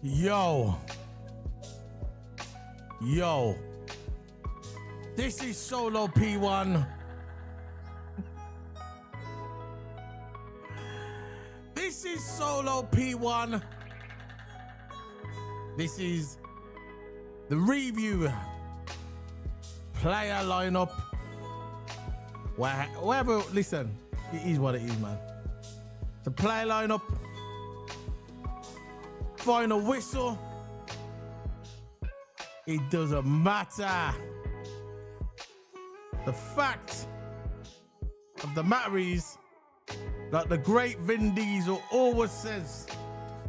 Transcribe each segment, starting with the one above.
Yo. This is Solo P1. This is Solo P1. This is the review player lineup. Whatever, listen, it is what it is, man. The player lineup. Final whistle. It doesn't matter. The fact of the matter is that the great Vin Diesel always says,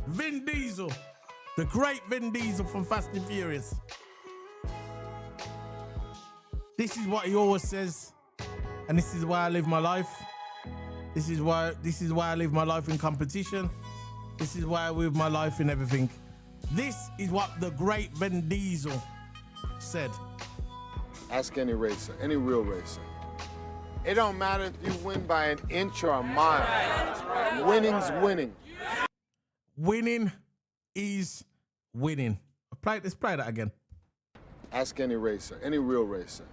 Vin Diesel, the great Vin Diesel from Fast and Furious. This is what he always says, and this is why I live my life. This is why I live my life in competition. This is why I live my life in everything. This is what the great Vin Diesel said. Ask any racer, any real racer. It don't matter if you win by an inch or a mile. Winning's winning. Winning is winning. Let's play that again. Ask any racer, any real racer.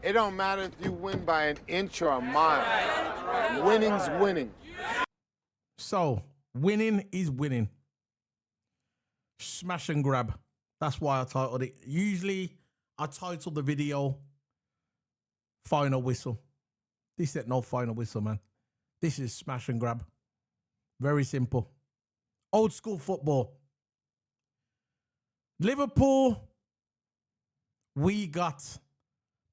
It don't matter if you win by an inch or a mile. Winning's winning. So, winning is winning. Smash and grab. That's why I titled it. Usually, I title the video Final Whistle. This ain't no final whistle, man. This is smash and grab. Very simple. Old school football. Liverpool, we got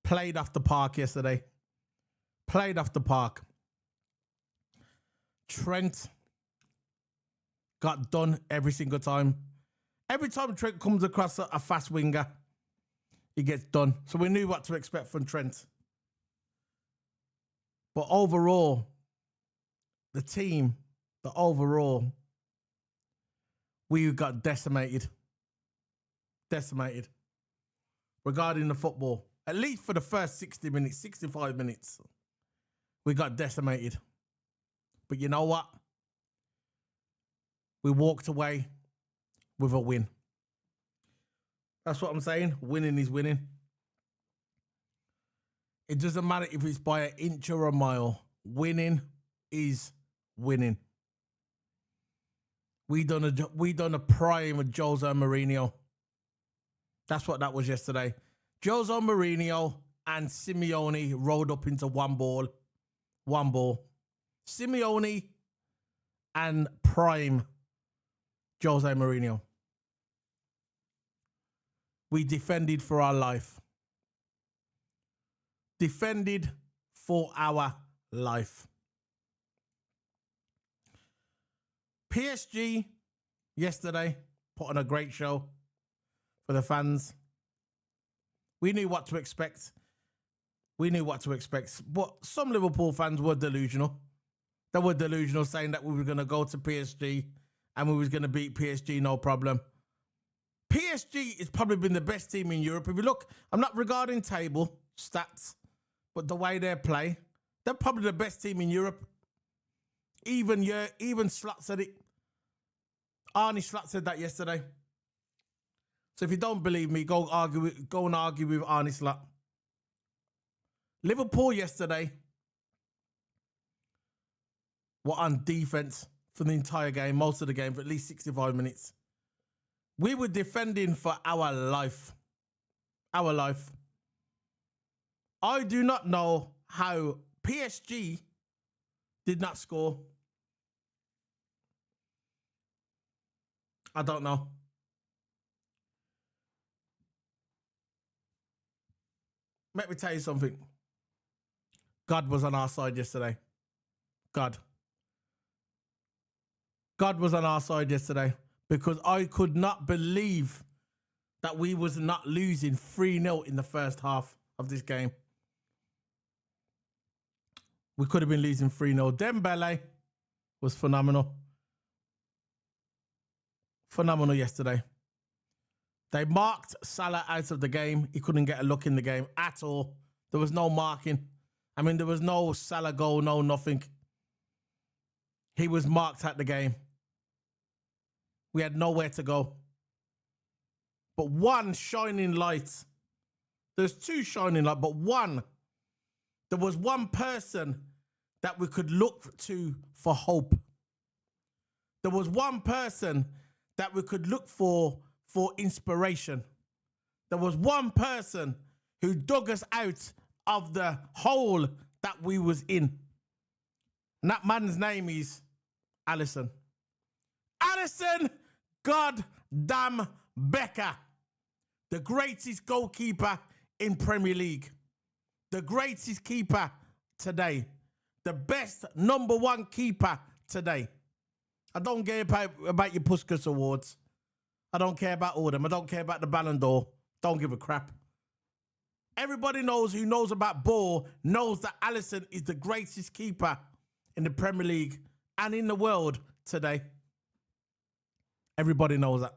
played off the park yesterday. Played off the park. Trent got done every single time. Every time Trent comes across a fast winger, he gets done. So we knew what to expect from Trent. But overall, the team, we got decimated. Decimated. Regarding the football. At least for the first 60 minutes, 65 minutes, we got decimated. But you know what? We walked away with a win. That's what I'm saying. Winning is winning. It doesn't matter if it's by an inch or a mile. Winning is winning. We done a prime with Jose Mourinho. That's what that was yesterday. Jose Mourinho and Simeone rolled up into one ball. One ball. Simeone and prime Jose Mourinho. We defended for our life. Defended for our life. PSG yesterday put on a great show for the fans. We knew what to expect. But some Liverpool fans were delusional. They were delusional, saying that we were going to go to PSG and we was going to beat PSG, no problem. PSG has probably been the best team in Europe. If you look, I'm not regarding table stats, but the way they play, they're probably the best team in Europe. Even Slot said it. Arne Slot said that yesterday. So if you don't believe me, go and argue with Arne Slot. Liverpool yesterday were on defense for the entire game, most of the game, for at least 65 minutes. We were defending for our life. Our life. I do not know how PSG did not score. I don't know. Let me tell you something. God was on our side yesterday. God was on our side yesterday, because I could not believe that we was not losing 3-0 in the first half of this game. We could have been losing 3-0. Dembele was phenomenal. Phenomenal yesterday. They marked Salah out of the game. He couldn't get a look in the game at all. There was no marking. I mean, there was no Salah goal, no nothing. He was marked at the game. We had nowhere to go. But one shining light. There's two shining lights, but one. There was one person that we could look to for hope. There was one person that we could look for inspiration. There was one person who dug us out of the hole that we was in. And that man's name is Alisson. Alisson goddamn Becker. The greatest goalkeeper in Premier League. The greatest keeper today. The best number one keeper today. I don't care about your Puskas Awards. I don't care about all them. I don't care about the Ballon d'Or. Don't give a crap. Everybody knows who knows about ball knows that Alisson is the greatest keeper in the Premier League and in the world today. Everybody knows that.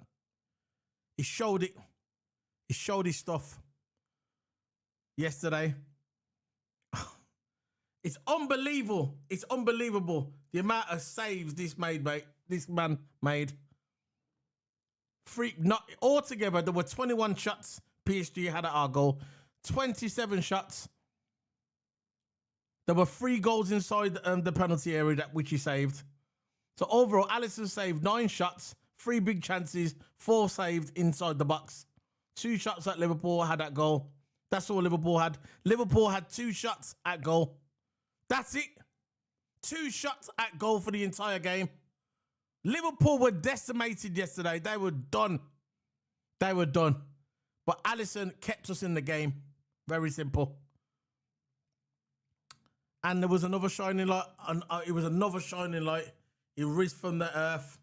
He showed it. He showed his stuff yesterday. It's unbelievable. It's unbelievable the amount of saves this man made. Altogether, there were 21 shots PSG had at our goal. 27 shots. There were 3 goals inside the penalty area which he saved. So overall, Alisson saved 9 shots, 3 big chances, 4 saved inside the box. 2 shots that Liverpool had at goal. That's all Liverpool had. Liverpool had 2 shots at goal. That's it. 2 shots at goal for the entire game. Liverpool were decimated yesterday. They were done. They were done. But Alisson kept us in the game. Very simple. And there was another shining light. It was another shining light. He rose from the earth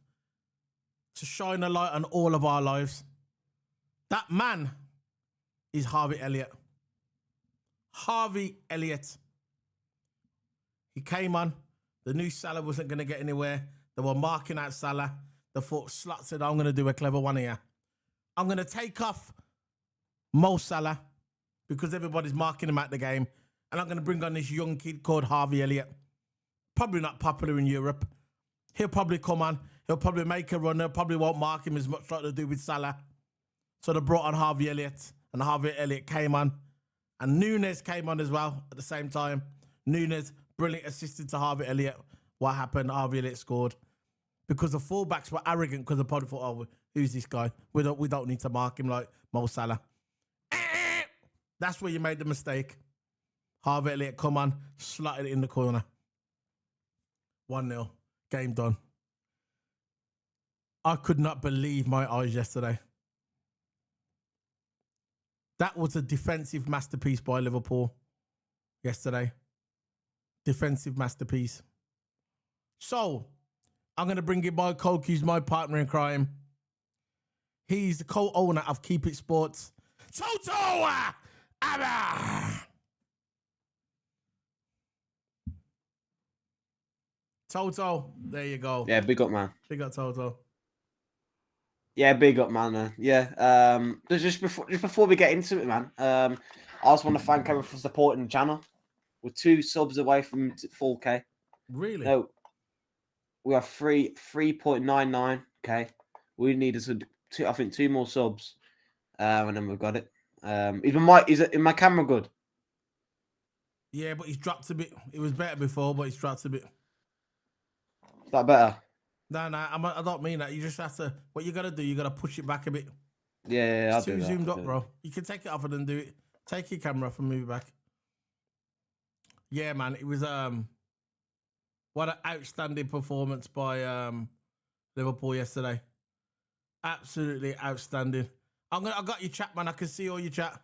to shine a light on all of our lives. That man is Harvey Elliott. Harvey Elliott. He came on. The new Salah wasn't going to get anywhere. They were marking out Salah. They thought, Slot said, I'm going to do a clever one here. I'm going to take off Mo Salah because everybody's marking him at the game. And I'm going to bring on this young kid called Harvey Elliott. Probably not popular in Europe. He'll probably come on. He'll probably make a run. They probably won't mark him as much like they do with Salah. So they brought on Harvey Elliott. And Harvey Elliott came on. And Nunes came on as well at the same time. Nunes, brilliant assistant to Harvey Elliott. What happened? Harvey Elliott scored. Because the fullbacks were arrogant because they probably thought, oh, who's this guy? We don't need to mark him like Mo Salah. That's where you made the mistake. Harvey Elliott come on, slotted it in the corner. 1-0. Game done. I could not believe my eyes yesterday. That was a defensive masterpiece by Liverpool yesterday. Defensive masterpiece. So, I'm going to bring in my coach, who's my partner in crime. He's the co-owner of Keep It Sports. Toto Abba! Toto, there you go. Yeah, big up, man. Big up, Toto. Yeah, big up, man. Yeah. Just before we get into it, man. I also want to thank everyone for supporting the channel. We're 2 subs away from 4K. Really? No, we are 3.99. Okay, we need I think 2 more subs, and then we've got it. Is my camera good? Yeah, but he's dropped a bit. It was better before, but he's dropped a bit. Is that better? No, I don't mean that. You just have to. What you gotta do? You gotta push it back a bit. Yeah, I'll it's do too that. zoomed up, bro. You can take it off and then do it. Take your camera off and move it back. Yeah, man. It was what an outstanding performance by Liverpool yesterday. Absolutely outstanding. I got your chat, man. I can see all your chat.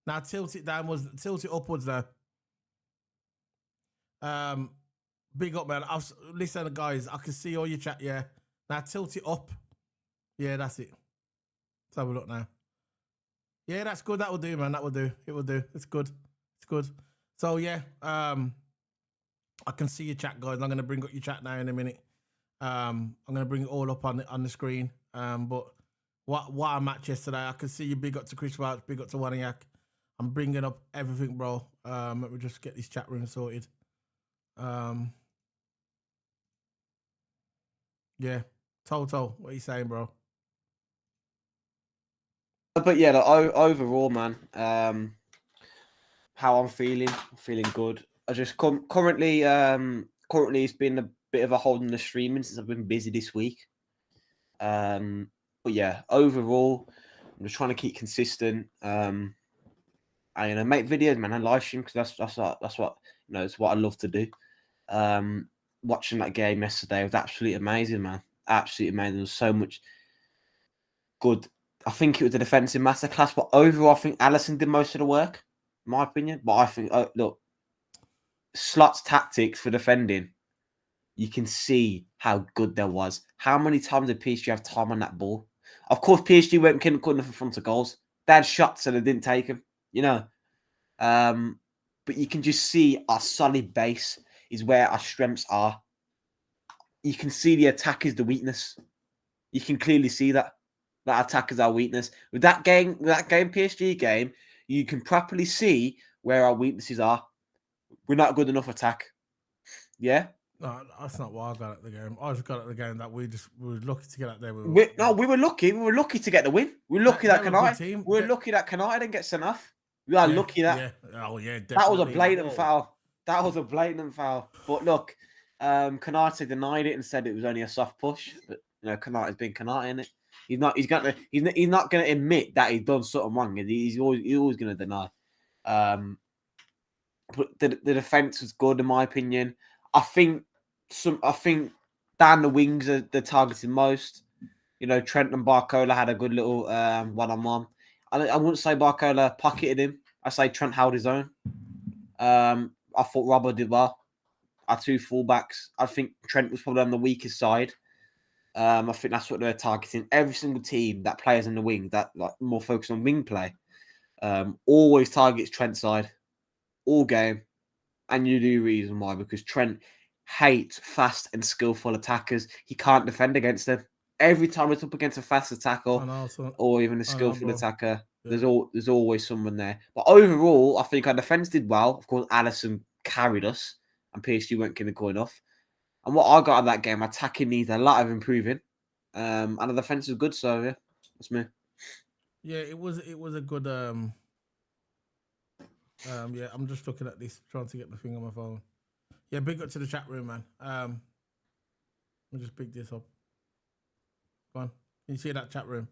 Now tilt it upwards now. Big up, man. Listen, guys, I can see all your chat, yeah. Now tilt it up. Yeah, that's it. Let's have a look now. Yeah, that's good. That will do, man. That will do. It will do. It's good. It's good. So, yeah, I can see your chat, guys. I'm going to bring up your chat now in a minute. I'm going to bring it all up on the screen. But what a match yesterday. I can see you big up to Chris Welch, big up to Waniak. I'm bringing up everything, bro. Let me just get this chat room sorted. Yeah. Toto, what are you saying, bro? But yeah, overall, man, how I'm feeling good. I just currently it's been a bit of a hold on the streaming since I've been busy this week. But yeah, overall, I'm just trying to keep consistent. I make videos, man, and live stream because that's what it's what I love to do. Watching that game yesterday was absolutely amazing, man. Absolutely amazing. There was so much good. I think it was a defensive masterclass, but overall, I think Alisson did most of the work, in my opinion. But I think, look, Slot's tactics for defending, you can see how good there was. How many times did PSG have time on that ball? Of course, PSG couldn't enough in front of goals. They had shots and they didn't take them, But you can just see our solid base is where our strengths are. You can see the attack is the weakness. You can clearly see that attack is our weakness. With that game PSG game, you can properly see where our weaknesses are. We're not good enough attack. Yeah. No, that's not what I got at the game. I just got at the game that we were lucky to get out there. We were lucky. We were lucky to get the win. We were lucky that Canati. We were lucky that Canati didn't get sent off. We are lucky that. Yeah. Oh yeah, definitely. That was a blatant foul. That was a blatant foul. But look, Canati denied it and said it was only a soft push. But Canati's been Canati, innit? He's not going to admit that he's done something wrong. He's always going to deny. But the defense was good in my opinion. I think down the wings are the targeted most. Trent and Barcola had a good little one-on-one. I wouldn't say Barcola pocketed him. I say Trent held his own. I thought Robbo did well. Our two fullbacks. I think Trent was probably on the weakest side. I think that's what they're targeting. Every single team that plays in the wing, that more focused on wing play, always targets Trent's side all game. And you do reason why, because Trent hates fast and skillful attackers. He can't defend against them. Every time it's up against a fast attacker or even a skillful attacker, there's always someone there. But overall, I think our defence did well. Of course, Alisson carried us and PSG weren't going to go enough. And what I got out of that game, attacking needs a lot of improving. And the defence was good, so yeah, that's me. Yeah, it was a good yeah, I'm just looking at this, trying to get the thing on my phone. Yeah, big up to the chat room, man. Let me just pick this up. Go on. Can you see that chat room?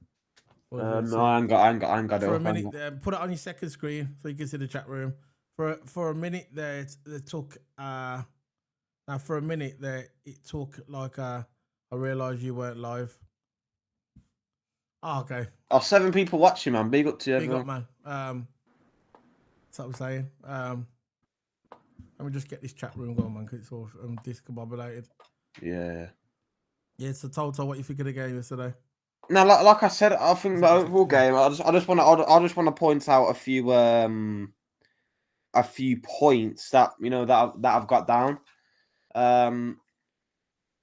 No, I ain't got it. For a minute, put it on your second screen so you can see the chat room. For a minute there, it took now for a minute there, it took like I realised you weren't live. Oh, okay. 7 people watching, man. Big up to everyone. Big up, man. That's what I'm saying. Let me just get this chat room going, man, because it's all discombobulated. Yeah. Yeah, so Toto, what you think of the game yesterday? No, like I said, I think the overall game. I just want to point out a few points that that I've got down.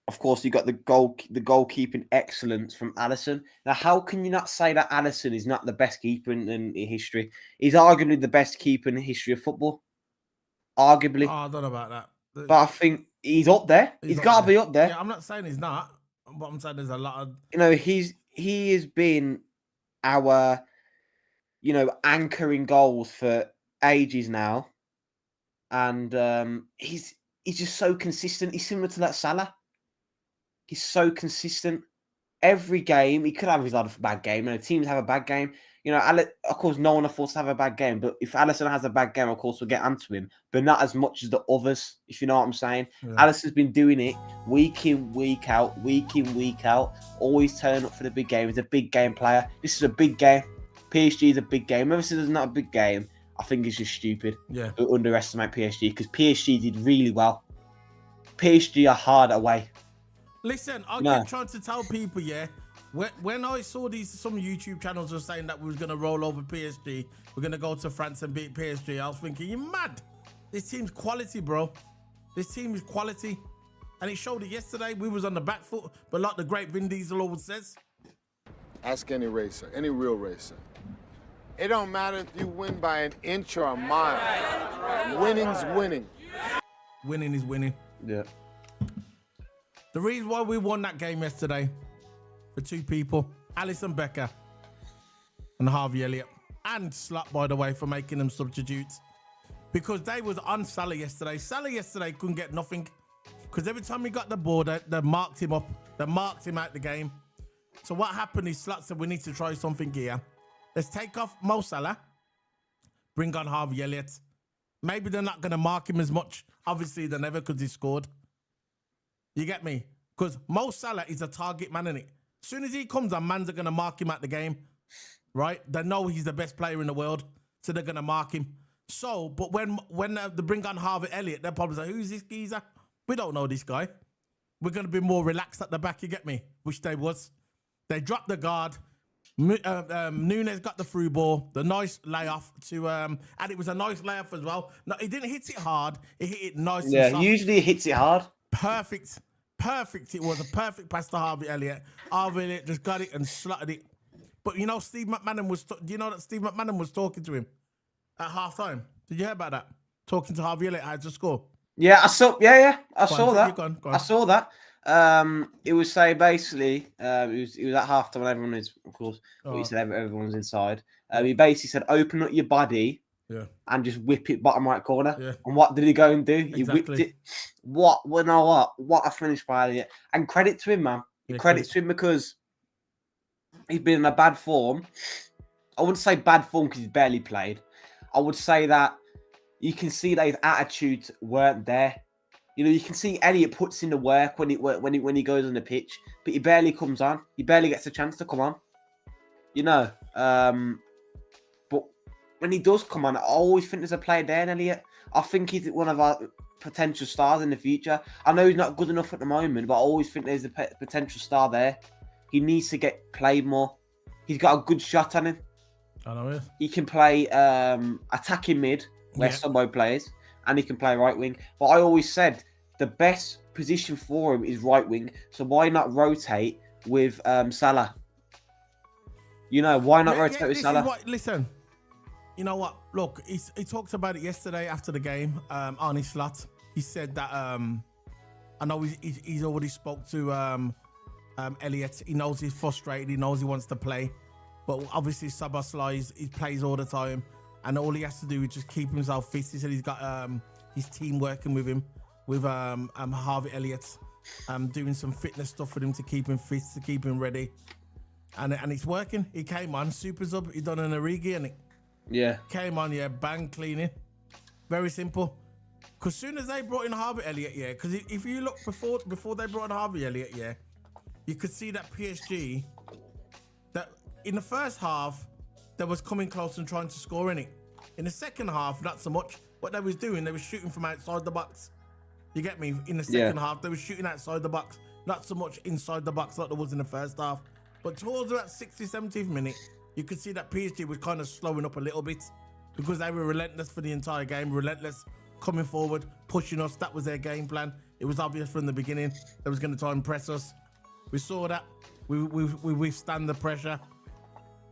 Of course, you got the goalkeeping excellence from Alisson. Now, how can you not say that Alisson is not the best keeper in history? He's arguably the best keeper in the history of football. Arguably. Oh, I don't know about that. But I think he's up there. He's got to be up there. Yeah, I'm not saying he's not, but I'm saying there's a lot of... He has been our, anchoring goals for ages now. And he's just so consistent. He's similar to that Salah. He's so consistent. Every game, he could have his other bad game, and the teams have a bad game. Of course, no one afford's to have a bad game, but if Alisson has a bad game, of course, we'll get onto him, but not as much as the others, if you know what I'm saying. Yeah. Alisson's been doing it week in, week out, always turning up for the big game. He's a big game player. This is a big game. PSG is a big game. Whoever says it's not a big game, I think it's just stupid to underestimate PSG, because PSG did really well. PSG are hard away. Listen, I keep trying to tell people, when I saw some YouTube channels were saying that we was going to roll over PSG, we're going to go to France and beat PSG, I was thinking, you're mad. This team's quality, bro. This team is quality. And it showed it yesterday. We was on the back foot, but like the great Vin Diesel always says. Ask any racer, any real racer. It don't matter if you win by an inch or a mile. Winning's winning. Winning is winning. Yeah. The reason why we won that game yesterday for 2 people, Alisson Becker and Harvey Elliott. And Slot, by the way, for making them substitutes. Because they was on Salah yesterday. Salah yesterday couldn't get nothing. Because every time he got the ball, they marked him up. They marked him out the game. So what happened is Slot said, we need to try something here. Let's take off Mo Salah. Bring on Harvey Elliott. Maybe they're not going to mark him as much. Obviously, they never, because he scored. You get me? Because Mo Salah is a target man, innit? As soon as he comes on, mans are going to mark him at the game. Right? They know he's the best player in the world. So they're going to mark him. So, but when they bring on Harvey Elliott, they're probably like, who's this geezer? We don't know this guy. We're going to be more relaxed at the back, you get me? Which they was. They dropped the guard. Nunes got the through ball. The nice layoff to... and it was a nice layoff as well. No, he didn't hit it hard. He hit it nice and soft. Usually he hits it hard. Perfect. Perfect. It was a perfect pass to Harvey Elliott. Harvey Elliott just got it and slotted it. But you know, Steve McManaman was... Do you know that Steve McManaman was talking to him at halftime? Did you hear about that? Talking to Harvey Elliott how to score. Yeah, I saw. Yeah, I saw that. Go on. I saw that. It was say basically, it was at halftime when everyone is, of course, what he said, everyone's inside. He basically said, open up your body, and just whip it bottom right corner. Yeah. And what did he go and do? He whipped it. What a finish by Elliott. And credit to him, man. Credit to him because he's been in a bad form. I wouldn't say bad form because he's barely played. I would say that you can see that his attitudes weren't there. You know, you can see Elliott puts in the work when he goes on the pitch, but he barely comes on. He barely gets a chance to come on. You know, but when he does come on, I always think there's a player there in Elliott. I think he's one of our potential stars in the future. I know he's not good enough at the moment, but I always think there's a potential star there. He needs to get played more. He's got a good shot on him. I know it. He can play attacking mid, where Subbo plays, and he can play right wing. But I always said the best position for him is right wing. So why not rotate with Salah? You know, why not rotate with Salah? Listen, you know what? Look, he talked about it yesterday after the game, Arne Slot. He said that I know he's already spoke to Elliott. He knows he's frustrated. He knows he wants to play. But obviously, Szoboszlai, he plays all the time. And all he has to do is just keep himself fit. He said he's got his team working with him, with Harvey Elliott, doing some fitness stuff with him to keep him fit, to keep him ready. And it's working. He came on, super sub. He done an Origi, and came on, bang, cleaning. Very simple. Because soon as they brought in Harvey Elliott, because if you look before they brought in Harvey Elliott, you could see that PSG, that in the first half, they was coming close and trying to score in it. In the second half, not so much. What they was doing, they was shooting from outside the box. You get me? In the second half, they were shooting outside the box. Not so much inside the box like there was in the first half. But towards that 60th, 70th minute, you could see that PSG was kind of slowing up a little bit because they were relentless for the entire game, relentless coming forward, pushing us. That was their game plan. It was obvious from the beginning they was going to try and press us. We saw that. We withstand the pressure.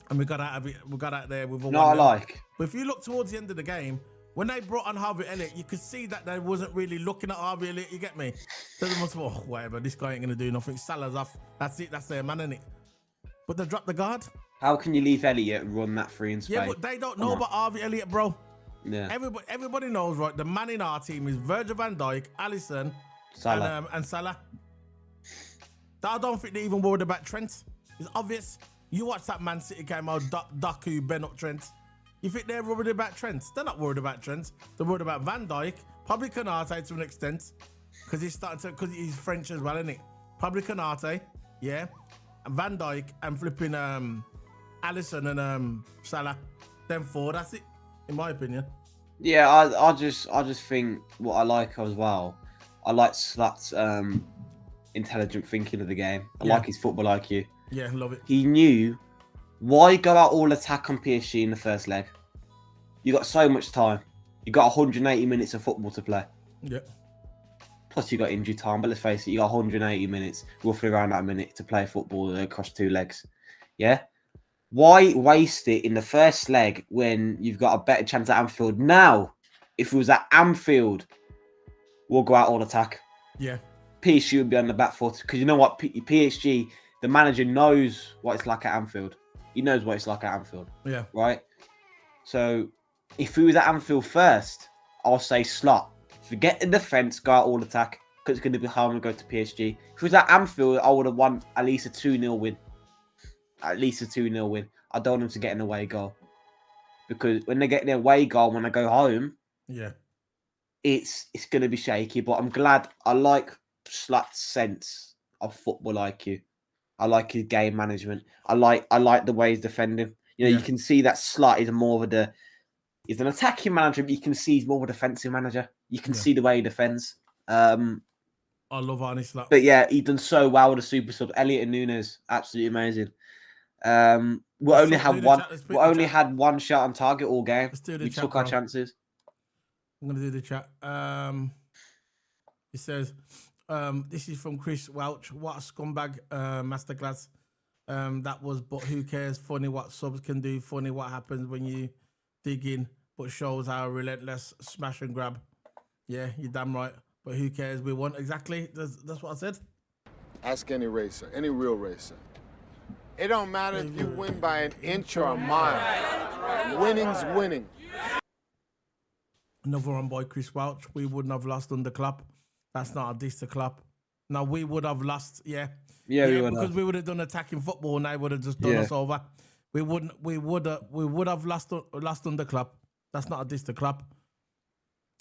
And we got out of it. We got out there with a 1-0. But if you look towards the end of the game, when they brought on Harvey Elliott, you could see that they wasn't really looking at Harvey Elliott. You get me? They must have, whatever. This guy ain't gonna do nothing. Salah's off. That's it. That's their man, innit? But they dropped the guard. How can you leave Elliott and run that free in space? Yeah, but they don't know about Harvey Elliott, bro. Yeah. Everybody knows, right? The man in our team is Virgil van Dijk, Alisson, Salah. And Salah. I don't think they even worried about Trent. It's obvious. You watch that Man City game, Doku, Ben up Trent. You think they're worried about Trent? They're not worried about Trent. They're worried about Van Dijk, probably Konate to an extent, because he's French as well, isn't it? Probably Konate, and Van Dijk and flipping Alisson and Salah. Them four, that's it, in my opinion. Yeah, I just think what I like as well. I like Slot's intelligent thinking of the game. I like his football IQ. Yeah, love it. He knew why go out all attack on PSG in the first leg. You got so much time. You got 180 minutes of football to play. Yeah. Plus you got injury time, but let's face it, you got 180 minutes, roughly around that minute to play football across 2 legs. Yeah? Why waste it in the first leg when you've got a better chance at Anfield? Now, if it was at Anfield, we'll go out all attack. Yeah. PSG would be on the back foot because you know what? PSG, the manager knows what it's like at Anfield. He knows what it's like at Anfield. Yeah. Right? So, if we was at Anfield first, I'll say Slot. Forget the defence, go out all attack, because it's going to be hard to go to PSG. If we was at Anfield, I would have won at least a 2-0 win. At least a 2-0 win. I don't want them to get an away goal. Because when they get their away goal, when I go home, Yeah. it's going to be shaky. But I'm glad. I like Slot's sense of football IQ. I like his game management. I like the way he's defending. You know, Yeah. you can see that Slot is more of he's an attacking manager, but you can see he's more of a defensive manager. You can see the way he defends. I love Arnie Slot. But yeah, he done so well with the super sub. Elliot and Nunes, absolutely amazing. We only had one shot on target all game. Let's do the we chat, took our bro. chances. I'm gonna do the chat. It says, this is from Chris Welch. What a scumbag masterclass. That was, but who cares? Funny what subs can do. Funny what happens when you dig in, but shows how relentless smash and grab. Yeah, you're damn right. But who cares? We won. Exactly. That's what I said. Ask any racer, any real racer. It don't matter if you win by an inch or a mile. Winning's winning. Another one by Chris Welch. We wouldn't have lost under Klopp. That's not a diss to Klopp. No, we would have lost. Yeah, we would because we would have done attacking football, and they would have just done us over. We would have lost under Klopp. That's not a diss to Klopp.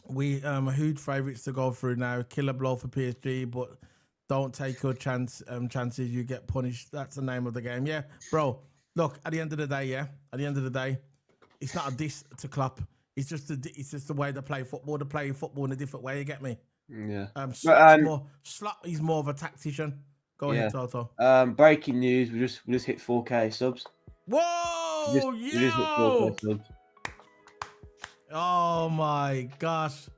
We huge favourites to go through now. Killer blow for PSG, but don't take your chances. You get punished. That's the name of the game. Yeah, bro. Look, at the end of the day, it's not a diss to Klopp. It's just the way they play football. They play football in a different way. You get me? Yeah. Slot is more of a tactician. Go ahead, Toto. Breaking news: we just hit 4K subs. Whoa! We just hit 4K subs. Oh my gosh.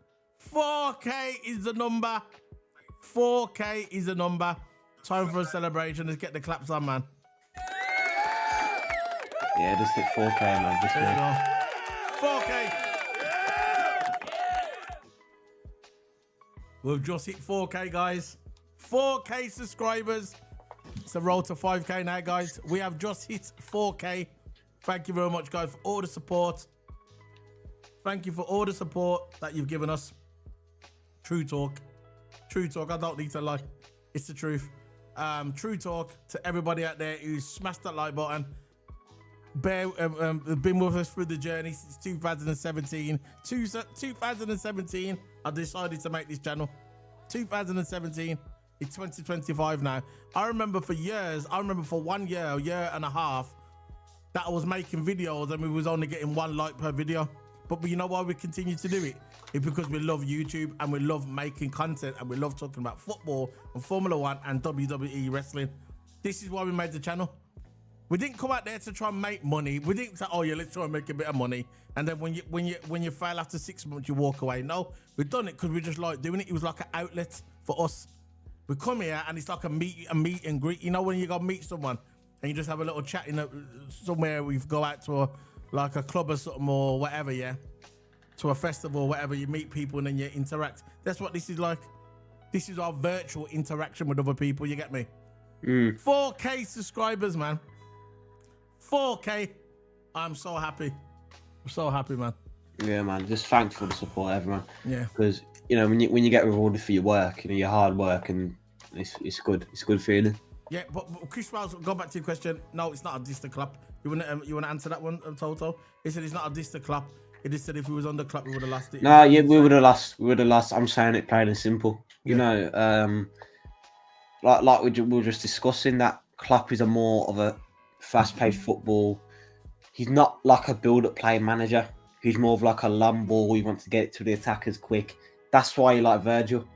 4K is the number. 4K is the number. Time for a celebration. Let's get the claps on, man. Yeah, just hit 4K, man. Just there you go. 4K. We've just hit 4K, guys. 4K subscribers. It's a road to 5K now, guys. We have just hit 4K. Thank you very much, guys, for all the support. Thank you for all the support that you've given us. True talk. True talk. I don't need to lie. It's the truth. True talk to everybody out there who's smashed that like button. Been with us through the journey since 2017. 2017, I decided to make this channel. 2017. It's 2025 now. I remember for 1 year, a year and a half, that I was making videos and we was only getting 1 like per video. But you know why we continue to do it? It's because we love YouTube and we love making content and we love talking about football and Formula 1 and WWE wrestling. This is why we made the channel. We didn't come out there to try and make money. We didn't say, oh yeah, let's try and make a bit of money. And then when you fail after 6 months, you walk away. No, we've done it because we just like doing it. It was like an outlet for us. We come here and it's like a meet and greet. You know when you go meet someone and you just have a little chat somewhere. We go out to like a club or something or whatever, yeah, to a festival or whatever. You meet people and then you interact. That's what this is like. This is our virtual interaction with other people. You get me? 4K subscribers, man. 4K. I'm so happy. I'm so happy, man. Yeah, man. Just thanks for the support, everyone. Yeah. Because you know when you get rewarded for your work, you know your hard work, and it's good. It's a good feeling. Yeah, but Chris Wells, go back to your question. No, it's not a diss to Klopp. You wanna answer that one, Toto? He said it's not a diss to Klopp. He just said if we was on the Klopp, we would have lost it. No, yeah, we would have lost. We would have lost. I'm saying it plain and simple. You know, like we were just discussing, that Klopp is a more of a fast-paced football. He's not like a build-up play manager. He's more of like a long ball. He wants to get it to the attackers quick. That's why you like Virgil.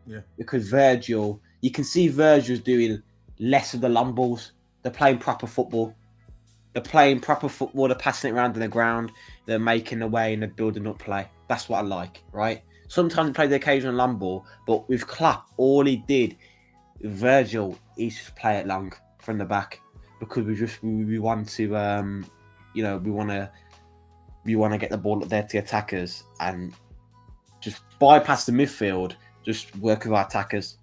Yeah. Because Virgil, you can see Virgil's doing less of the long balls. They're playing proper football. They're passing it around on the ground. They're making a way and they're building up play. That's what I like, right? Sometimes he plays the occasional long ball, but with Klopp, all he did, Virgil, he's just play it long from the back. Because we want to we want to get the ball up there to the attackers and just bypass the midfield, just work with our attackers.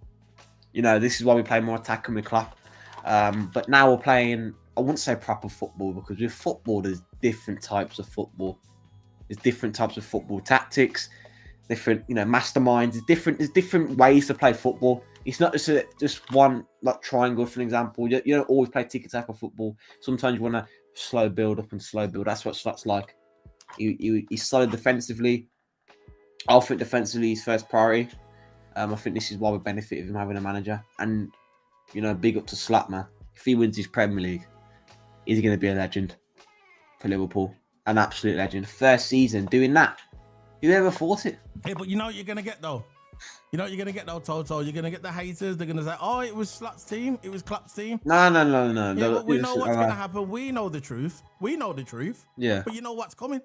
You know, this is why we play more attacking with Klopp. But now we're playing, I wouldn't say proper football, because with football, there's different types of football. There's different types of football tactics, different, masterminds. There's different ways to play football. It's not just one, like triangle, for an example. You don't always play tiki-taka football. Sometimes you want to slow build up and slow build. That's what Slot's like. He's solid defensively. I think defensively is first priority. I think this is why we benefit of him having a manager. And, big up to Slot, man. If he wins his Premier League, he's going to be a legend for Liverpool. An absolute legend. First season doing that. Whoever thought it? Hey, but you know what you're going to get, though? You know what you're going to get, though, Toto? You're going to get the haters. They're going to say, oh, it was Slot's team. It was Klopp's team. No. Yeah, but we know what's going to happen. We know the truth. Yeah. But you know what's coming?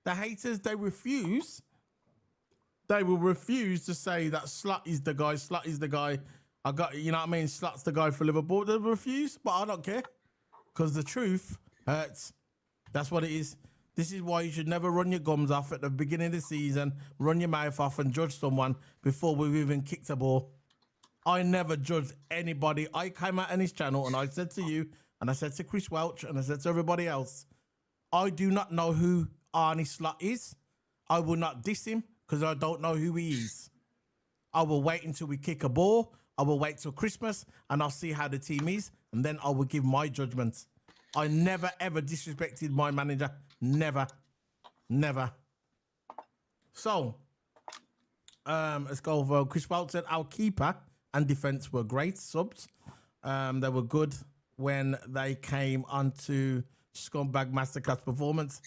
The haters, they refuse. They will refuse to say that Slot is the guy. Slot is the guy. Slot's the guy for Liverpool. They refuse, but I don't care. Because the truth hurts. That's what it is. This is why you should never run your gums off at the beginning of the season, run your mouth off and judge someone before we've even kicked a ball. I never judged anybody. I came out on his channel and I said to you, and I said to Chris Welch, and I said to everybody else, I do not know who Arne Slot is. I will not diss him because I don't know who he is. I will wait until we kick a ball. I will wait till Christmas and I'll see how the team is, and then I will give my judgment. I never, ever disrespected my manager. Never. So, let's go over. Chris Welch said our keeper and defense were great subs. They were good when they came onto Scumbag Masterclass performance.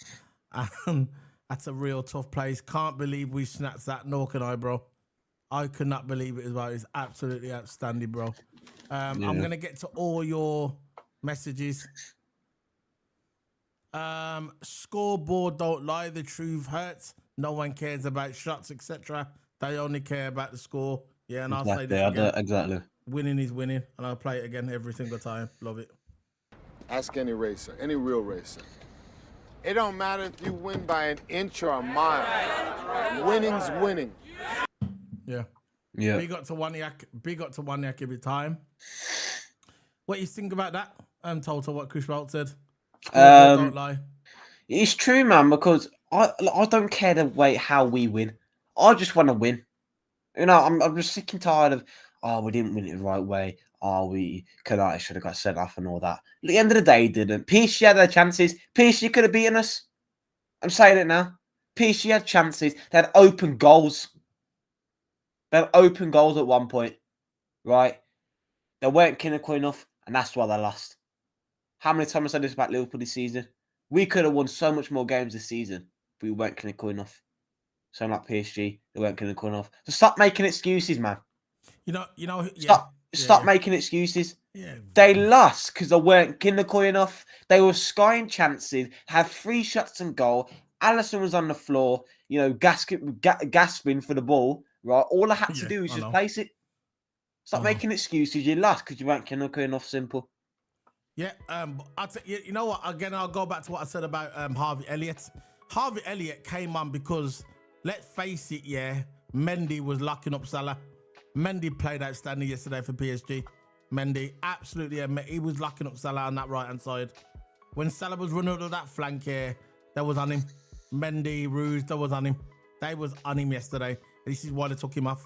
That's a real tough place. Can't believe we snatched that, nor can I, bro. I could not believe it as well. It's absolutely outstanding, bro. I'm going to get to all your messages. Scoreboard don't lie. The truth hurts. No one cares about shots, etc. They only care about the score. Yeah, and exactly. I'll say this again. Exactly. Winning is winning, and I'll play it again every single time. Love it. Ask any racer, any real racer. It don't matter if you win by an inch or a mile. Winning's winning. Yeah. Big up to Waniak every time. What you think about that? Toto, what Chris Welch said. Don't lie. It's true, man, because I don't care the way how we win. I just want to win. I'm just sick and tired of, we didn't win it the right way. Kanate should have got sent off and all that. At the end of the day, he didn't. PSG had their chances. PSG could have beaten us. I'm saying it now. PSG had chances. They had open goals. They had open goals at one point, right? They weren't clinical enough, and that's why they lost. How many times I said this about Liverpool this season? We could have won so much more games this season, but we weren't clinical enough. So like PSG, they weren't clinical enough. So stop making excuses, man. Stop making excuses. Yeah. They lost because they weren't clinical enough. They were skying chances, had 3 shots and goal. Alisson was on the floor, gasping for the ball. Right, all I had to do was just place it. Stop making excuses. You lost because you weren't clinical enough. Simple. Yeah, you know what? Again, I'll go back to what I said about Harvey Elliott. Harvey Elliott came on because, let's face it, Mendy was locking up Salah. Mendy played outstanding yesterday for PSG. Mendy, absolutely, he was locking up Salah on that right-hand side. When Salah was running to that flank here, that was on him. Mendy, Ruse, that was on him. They was on him yesterday. This is why they took him off,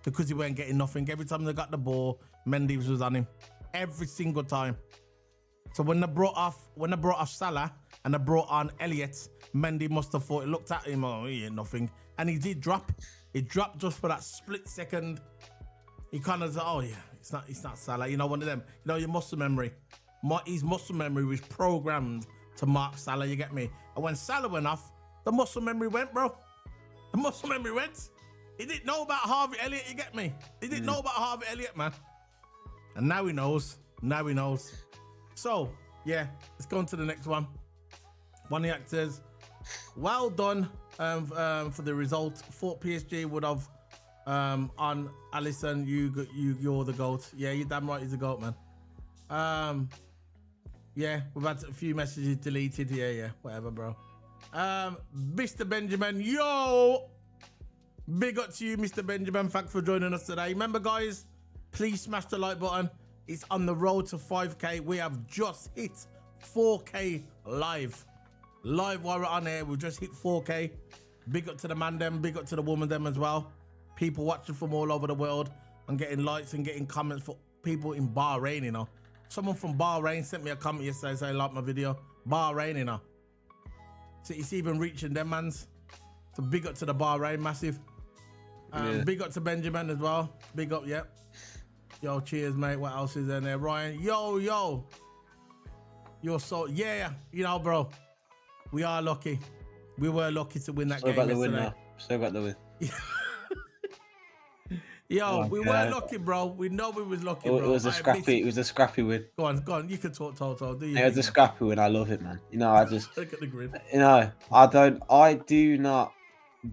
because he weren't getting nothing. Every time they got the ball, Mendy was on him. Every single time. So when they brought off Salah and they brought on Elliott, Mendy must have thought, he looked at him, he ain't nothing. And he did drop. He dropped just for that split second. He kind of said, it's not Salah. One of them. Your muscle memory. His muscle memory was programmed to mark Salah, you get me? And when Salah went off, the muscle memory went, bro. The muscle memory went. He didn't know about Harvey Elliott, you get me? He didn't know about Harvey Elliott, man. And now he knows. So, let's go on to the next one. Waniak says, well done for the result. Thought PSG would have on Alisson, you're the GOAT. Yeah, you're damn right he's the GOAT, man. We've had a few messages deleted. Yeah, whatever, bro. Mr. Benjamin, yo! Big up to you, Mr. Benjamin. Thanks for joining us today. Remember, guys, please smash the like button. It's on the road to 5K. We have just hit 4K live. Live while we're on air, we've just hit 4K. Big up to the man them, big up to the woman them as well. People watching from all over the world and getting likes and getting comments for people in Bahrain, you know. Someone from Bahrain sent me a comment yesterday saying, like my video. Bahrain, you know. So it's even reaching them, mans. So big up to the Bahrain, massive. Big up to Benjamin as well. Big up, yeah. Yo, cheers, mate. What else is in there? Ryan, yo. You're so, yeah, you know, bro. We are lucky. We were lucky to win that game yesterday. Still got the win. Yo, we were lucky, bro. We know we was lucky, bro. It was a scrappy win. Go on. You can talk, Toto. Do you? It was a scrappy win. I love it, man. You know, I just look at the grid. You know, I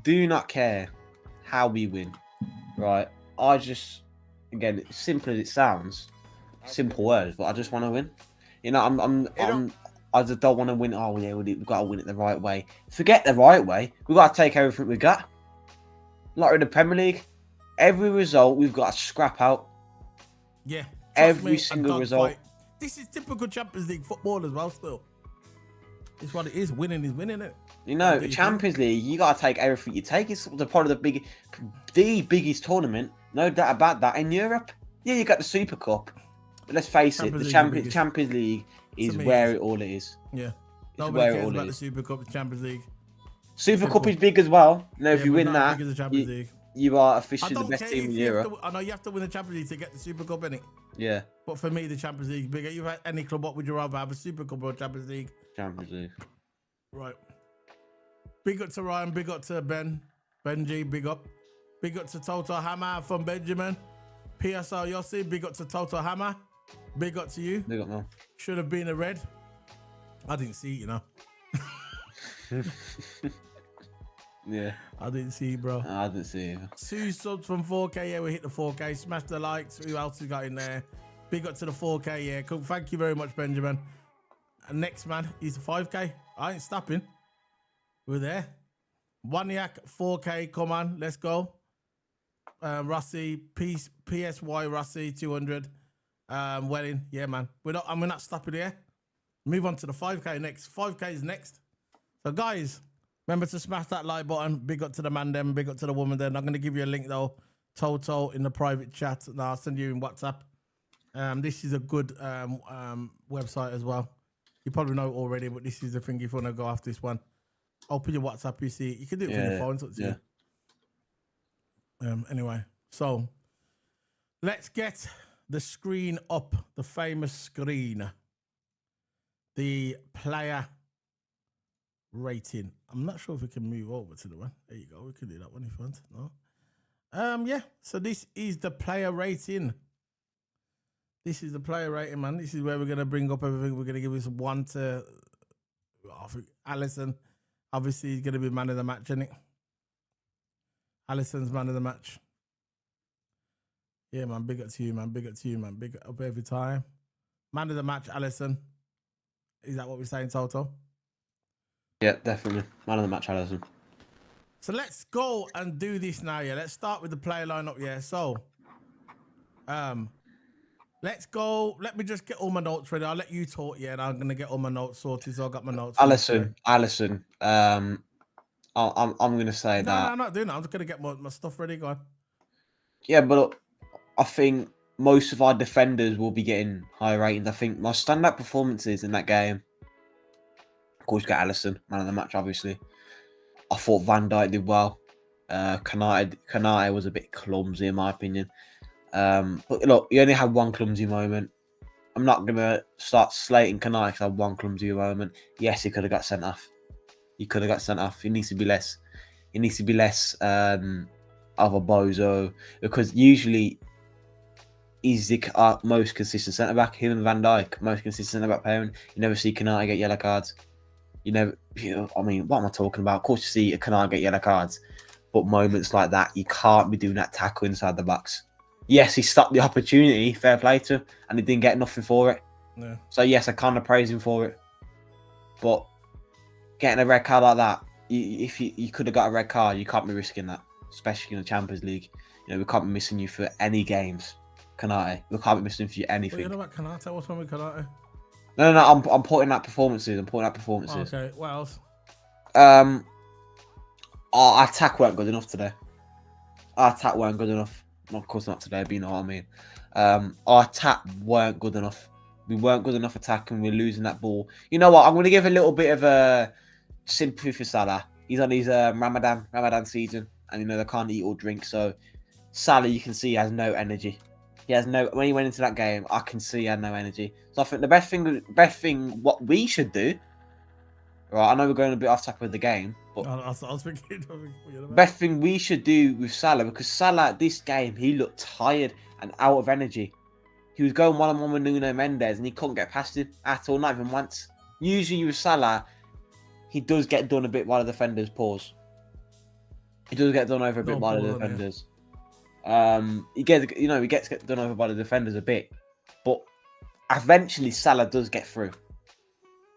do not care how we win, right? I just, again, simple as it sounds, simple words, but I just want to win. You know, I just don't want to win. Oh yeah, we've got to win it the right way. Forget the right way. We've got to take everything we got. Like in the Premier League, every result we've got to scrap out. Yeah. Every single result. This is typical Champions League football as well. Still, it's what it is. Winning is winning it. You know, the Champions League, you got to take everything you take. It's probably the biggest tournament, no doubt about that, in Europe. Yeah, you got the Super Cup, but let's face it, the Champions League is where it all is. Yeah, nobody cares about the Super Cup, the Champions League. Super Cup is big as well. You know, if you win that, League. You are officially the best team in Europe. I know you have to win the Champions League to get the Super Cup, innit? Yeah. But for me, the Champions League is bigger. You've had any club, what would you rather have, a Super Cup or a Champions League? Champions League. Right. Big up to Ryan, big up to Benji, big up. Big up to Toto Hammer from Benjamin. PSL Yossi, big up to Toto Hammer. Big up to you. Big up, man. Should have been a red. I didn't see it, you know. Yeah. I didn't see it, bro. I didn't see it. 2 subs from 4K. Yeah, we hit the 4K. Smash the likes. Who else has got in there? Big up to the 4K. Yeah, cool. Thank you very much, Benjamin. And next, man, is the 5K. I ain't stopping. We're there. Waniak 4K. Come on, let's go. Rossi, PSY Rossi 200. Welling, yeah, man. We're not stopping here. Move on to the 5K next. 5K is next. So, guys, remember to smash that like button. Big up to the man then. Big up to the woman then. I'm going to give you a link, though. Toto in the private chat. And I'll send you in WhatsApp. This is a good website as well. You probably know it already, but this is the thing if you want to go after this one. Open your WhatsApp, you see it. You can do it from your phone. So anyway, so let's get the screen up, the famous screen. The player rating. I'm not sure if we can move over to the one. There you go. We can do that one if you want. No. Yeah. So this is the player rating. This is the player rating, man. This is where we're gonna bring up everything. We're gonna give this 1 to Alisson. Obviously, he's gonna be man of the match, isn't it? Alisson's man of the match. Yeah, man. Big up to you, man. Big up to you, man. Big up every time. Man of the match, Alisson. Is that what we're saying, Toto? Yeah, definitely. Man of the match, Alisson. So let's go and do this now, yeah. Let's start with the player lineup, yeah. So, let's go. Let me just get all my notes ready. I'll let you talk, yeah, and I'm gonna get all my notes sorted. So I got my notes. Alisson. I'm gonna say that. No, I'm not doing that. I'm just gonna get my stuff ready. Go on. Yeah, but I think most of our defenders will be getting high ratings. I think my standout performances in that game. Of course, you got Alisson, man of the match, obviously. I thought Van Dijk did well. Kanate was a bit clumsy, in my opinion. But look, he only had one clumsy moment. I'm not going to start slating Kanate because I had one clumsy moment. Yes, he could have got sent off. He could have got sent off. He needs to be less. He needs to be less of a bozo because usually he's the most consistent centre back. Him and Van Dijk, most consistent centre back pairing. You never see Kanate get yellow cards. I mean, what am I talking about? Of course, you see a Kanate get yellow cards, but moments like that, you can't be doing that tackle inside the box. Yes, he stopped the opportunity, fair play to him, and he didn't get nothing for it. Yeah. So, yes, I kind of praise him for it. But getting a red card like that, if you could have got a red card, you can't be risking that, especially in the Champions League. You know, we can't be missing you for any games. Kanate. Look, I haven't missed him for What anything. you know about Kanata? What's wrong with Kanata? No. I'm pointing at performances. Okay, what else? Our attack weren't good enough today. Of course not today, but you know what I mean. Our attack weren't good enough. We weren't good enough attacking. We're losing that ball. You know what? I'm going to give a little bit of a sympathy for Salah. He's on his Ramadan season, and you know they can't eat or drink. So Salah, you can see, he has no energy. He has no. When he went into that game, I can see he had no energy. So I think the best thing, what we should do. Right, I know we're going a bit off topic with the game, but I was thinking. best thing we should do with Salah, because Salah this game he looked tired and out of energy. He was going one-on-one with Nuno Mendes and he couldn't get past him at all, not even once. Usually with Salah, he does get done a bit by the defenders. Pause. He does get done over a bit by the defenders. He gets done over by the defenders a bit, but eventually Salah does get through.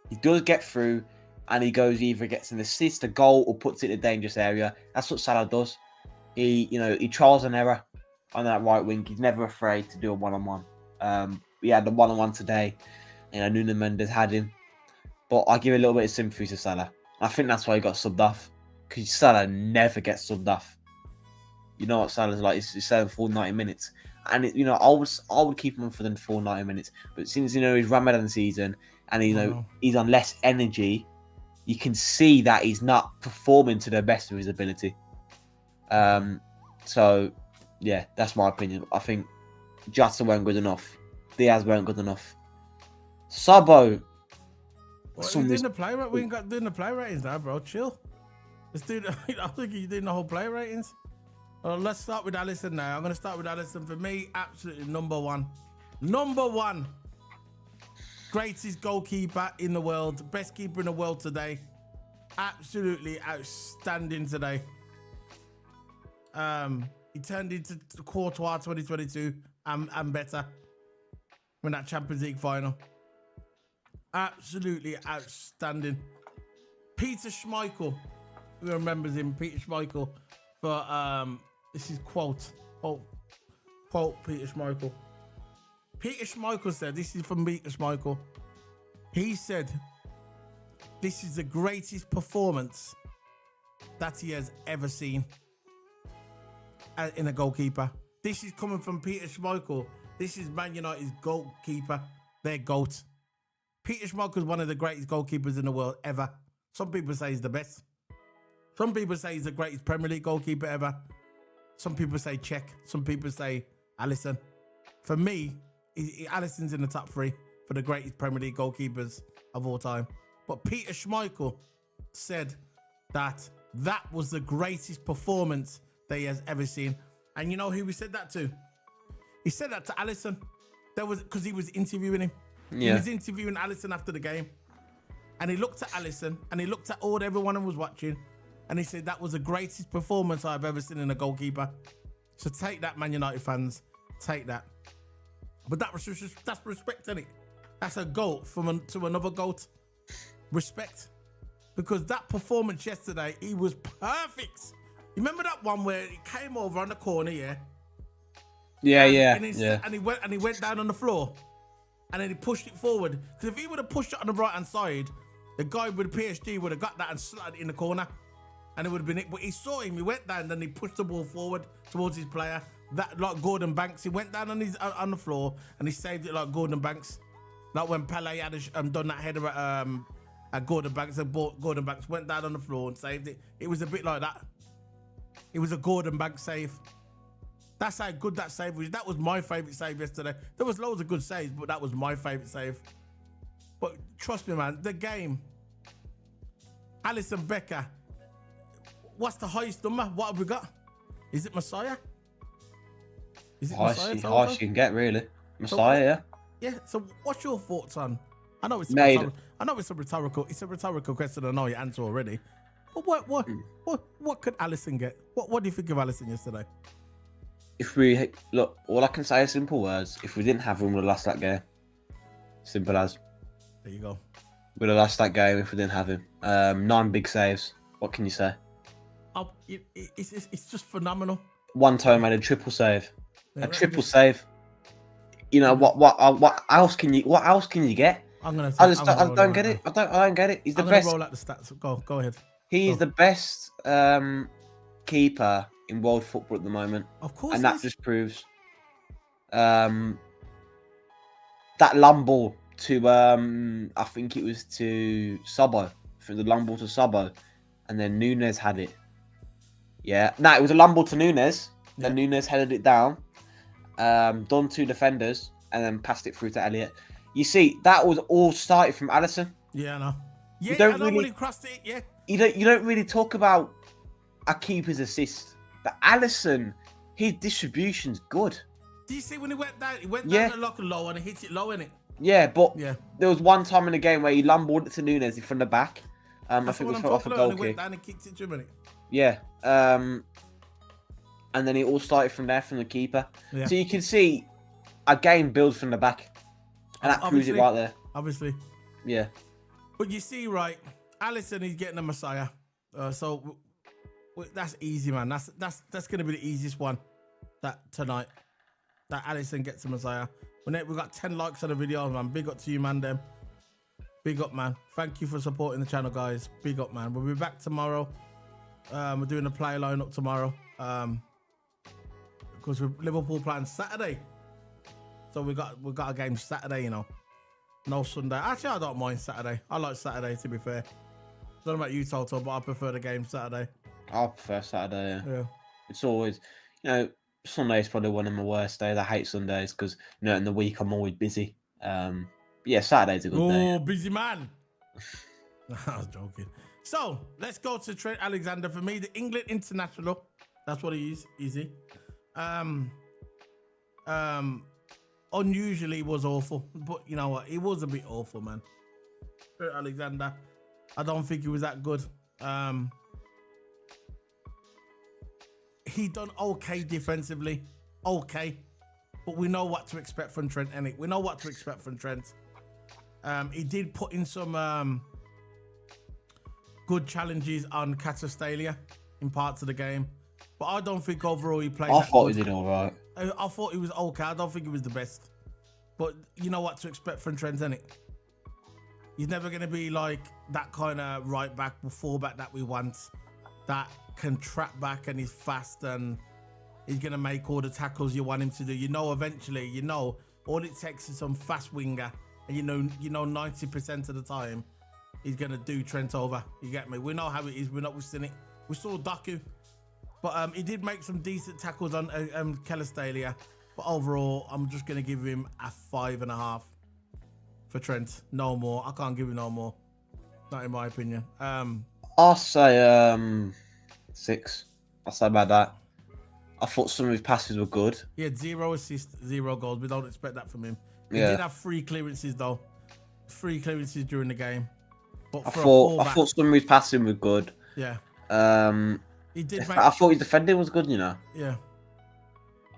He does get through. And he either gets an assist, a goal, or puts it in a dangerous area. That's what Salah does. He trials and error on that right wing. He's never afraid to do a one-on-one. We had the one-on-one today. Nuno Mendes had him. But I give a little bit of sympathy to Salah. I think that's why he got subbed off. Because Salah never gets subbed off. You know what Salah's like? He's selling full 90 minutes. And, I would keep him on for the full 90 minutes. But since, his Ramadan season and, he's on less energy, you can see that he's not performing to the best of his ability. So, yeah, that's my opinion. I think Jota weren't good enough. Diaz weren't good enough. Sabo. Doing the play rate? We ain't got doing the play ratings now, bro. Chill. Let's do. I think you're doing the whole play ratings. Well, let's start with Alisson now. I'm going to start with Alisson. For me, absolutely number one. Number one. Greatest goalkeeper in the world. Best keeper in the world today. Absolutely outstanding today. He turned into Courtois 2022 and better. When that Champions League final. Absolutely outstanding. Peter Schmeichel. Who remembers him? Peter Schmeichel. For, this is quote Peter Schmeichel. Peter Schmeichel said, this is from Peter Schmeichel. He said, this is the greatest performance that he has ever seen in a goalkeeper. This is coming from Peter Schmeichel. This is Man United's goalkeeper, their GOAT. Peter Schmeichel is one of the greatest goalkeepers in the world ever. Some people say he's the best. Some people say he's the greatest Premier League goalkeeper ever. Some people say Czech. Some people say Alisson. For me, Alisson's in the top three for the greatest Premier League goalkeepers of all time. But Peter Schmeichel said that was the greatest performance that he has ever seen. And you know who he said that to? He said that to Alisson. That was because he was interviewing him. Yeah. He was interviewing Alisson after the game. And he looked at Alisson and he looked at everyone who was watching. And he said that was the greatest performance I've ever seen in a goalkeeper. So take that, Man United fans. Take that. But that's respect, isn't it? That's a GOAT to another GOAT. Respect. Because that performance yesterday, he was perfect. You remember that one where he came over on the corner, yeah? And he went down on the floor. And then he pushed it forward. Because if he would have pushed it on the right-hand side, the guy with PSG would have got that and slotted it in the corner. And it would have been it. But he saw him, he went down, then he pushed the ball forward towards his player. That like Gordon Banks, he went down on the floor and he saved it like Gordon Banks. Like when Pele had done that header at Gordon Banks, and Gordon Banks went down on the floor and saved it. It was a bit like that. It was a Gordon Banks save. That's how good that save was. That was my favourite save yesterday. There was loads of good saves, but that was my favourite save. But trust me, man, the game. Alisson Becker. What's the highest number? What have we got? Is it Messiah? Is it Messiah? Highest you can get, really. Messiah, yeah. Yeah. So, what's your thoughts on? I know it's a rhetorical question. I know your answer already. But what could Alisson get? What do you think of Alisson yesterday? If we look, all I can say is simple words. If we didn't have him, we'd have lost that game. Simple as. There you go. We'd have lost that game if we didn't have him. 9 big saves. What can you say? It's just phenomenal. One time made a triple save. Yeah, a triple save. You know what else can you get? I'm gonna. I don't get it. I don't get it. He's the best. Roll out the stats. Go ahead. He's the best keeper in world football at the moment. Of course, and that just proves that long ball to I think it was to Sabo. For the long ball to Sabo, and then Nunes had it. Yeah, no, it was a long ball to Nunes. Yeah. Then Nunes headed it down, done 2 defenders, and then passed it through to Elliott. You see, that was all started from Alisson. Yeah, I know. Yeah, I don't really crossed it. Yeah, you don't really talk about a keeper's assist, but Alisson, his distribution's good. Do you see when he went down? He went down the lock low and he hit it low, innit? Yeah, but there was one time in the game where he lamballed it to Nunes from the back. I think it was off a goal kick. He went down and kicked it to him, innit? Yeah. And then it all started from there, from the keeper. Yeah. So you can see a game builds from the back. And that proves it right there. Obviously. Yeah. But you see, right, Alisson is getting a Messiah. So that's easy, man. That's going to be the easiest one tonight. That Alisson gets a Messiah. We've got 10 likes on the video, man. Big up to you, man, them. Big up, man. Thank you for supporting the channel, guys. Big up, man. We'll be back tomorrow. We're doing a play lineup tomorrow. Because we're Liverpool playing Saturday. So we got a game Saturday, you know. No Sunday. Actually, I don't mind Saturday. I like Saturday, to be fair. I don't know about you, Toto, but I prefer the game Saturday. I prefer Saturday, yeah. It's always, Sunday is probably one of my worst days. I hate Sundays because, in the week I'm always busy. Yeah, Saturday's a good day. Oh, busy man. I was joking. So, let's go to Trent Alexander. For me, the England international. That's what he is. Easy. Unusually was awful. But you know what? He was a bit awful, man. Trent Alexander. I don't think he was that good. He done okay defensively. Okay. But we know what to expect from Trent, innit? We know what to expect from Trent. He did put in some good challenges on Catastalia in parts of the game. But I don't think overall he played I thought he did all right. I thought he was okay. I don't think he was the best. But you know what to expect from Trent, innit? He's never going to be like that kind of right back or full back that we want. That can trap back and he's fast and he's going to make all the tackles you want him to do. Eventually, all it takes is some fast winger. And you know 90% of the time, he's going to do Trent over. You get me? We know how it is. We've seen it. We saw Doku. But he did make some decent tackles on Catastalia. But overall, I'm just going to give him a 5.5 for Trent. No more. I can't give him no more. Not in my opinion. I'll say 6. I'll say about that. I thought some of his passes were good. He had 0 assists, 0 goals. We don't expect that from him. He did have 3 clearances though. 3 clearances during the game. But I thought some of his passing was good. Yeah. He did. I thought his defending was good. Yeah.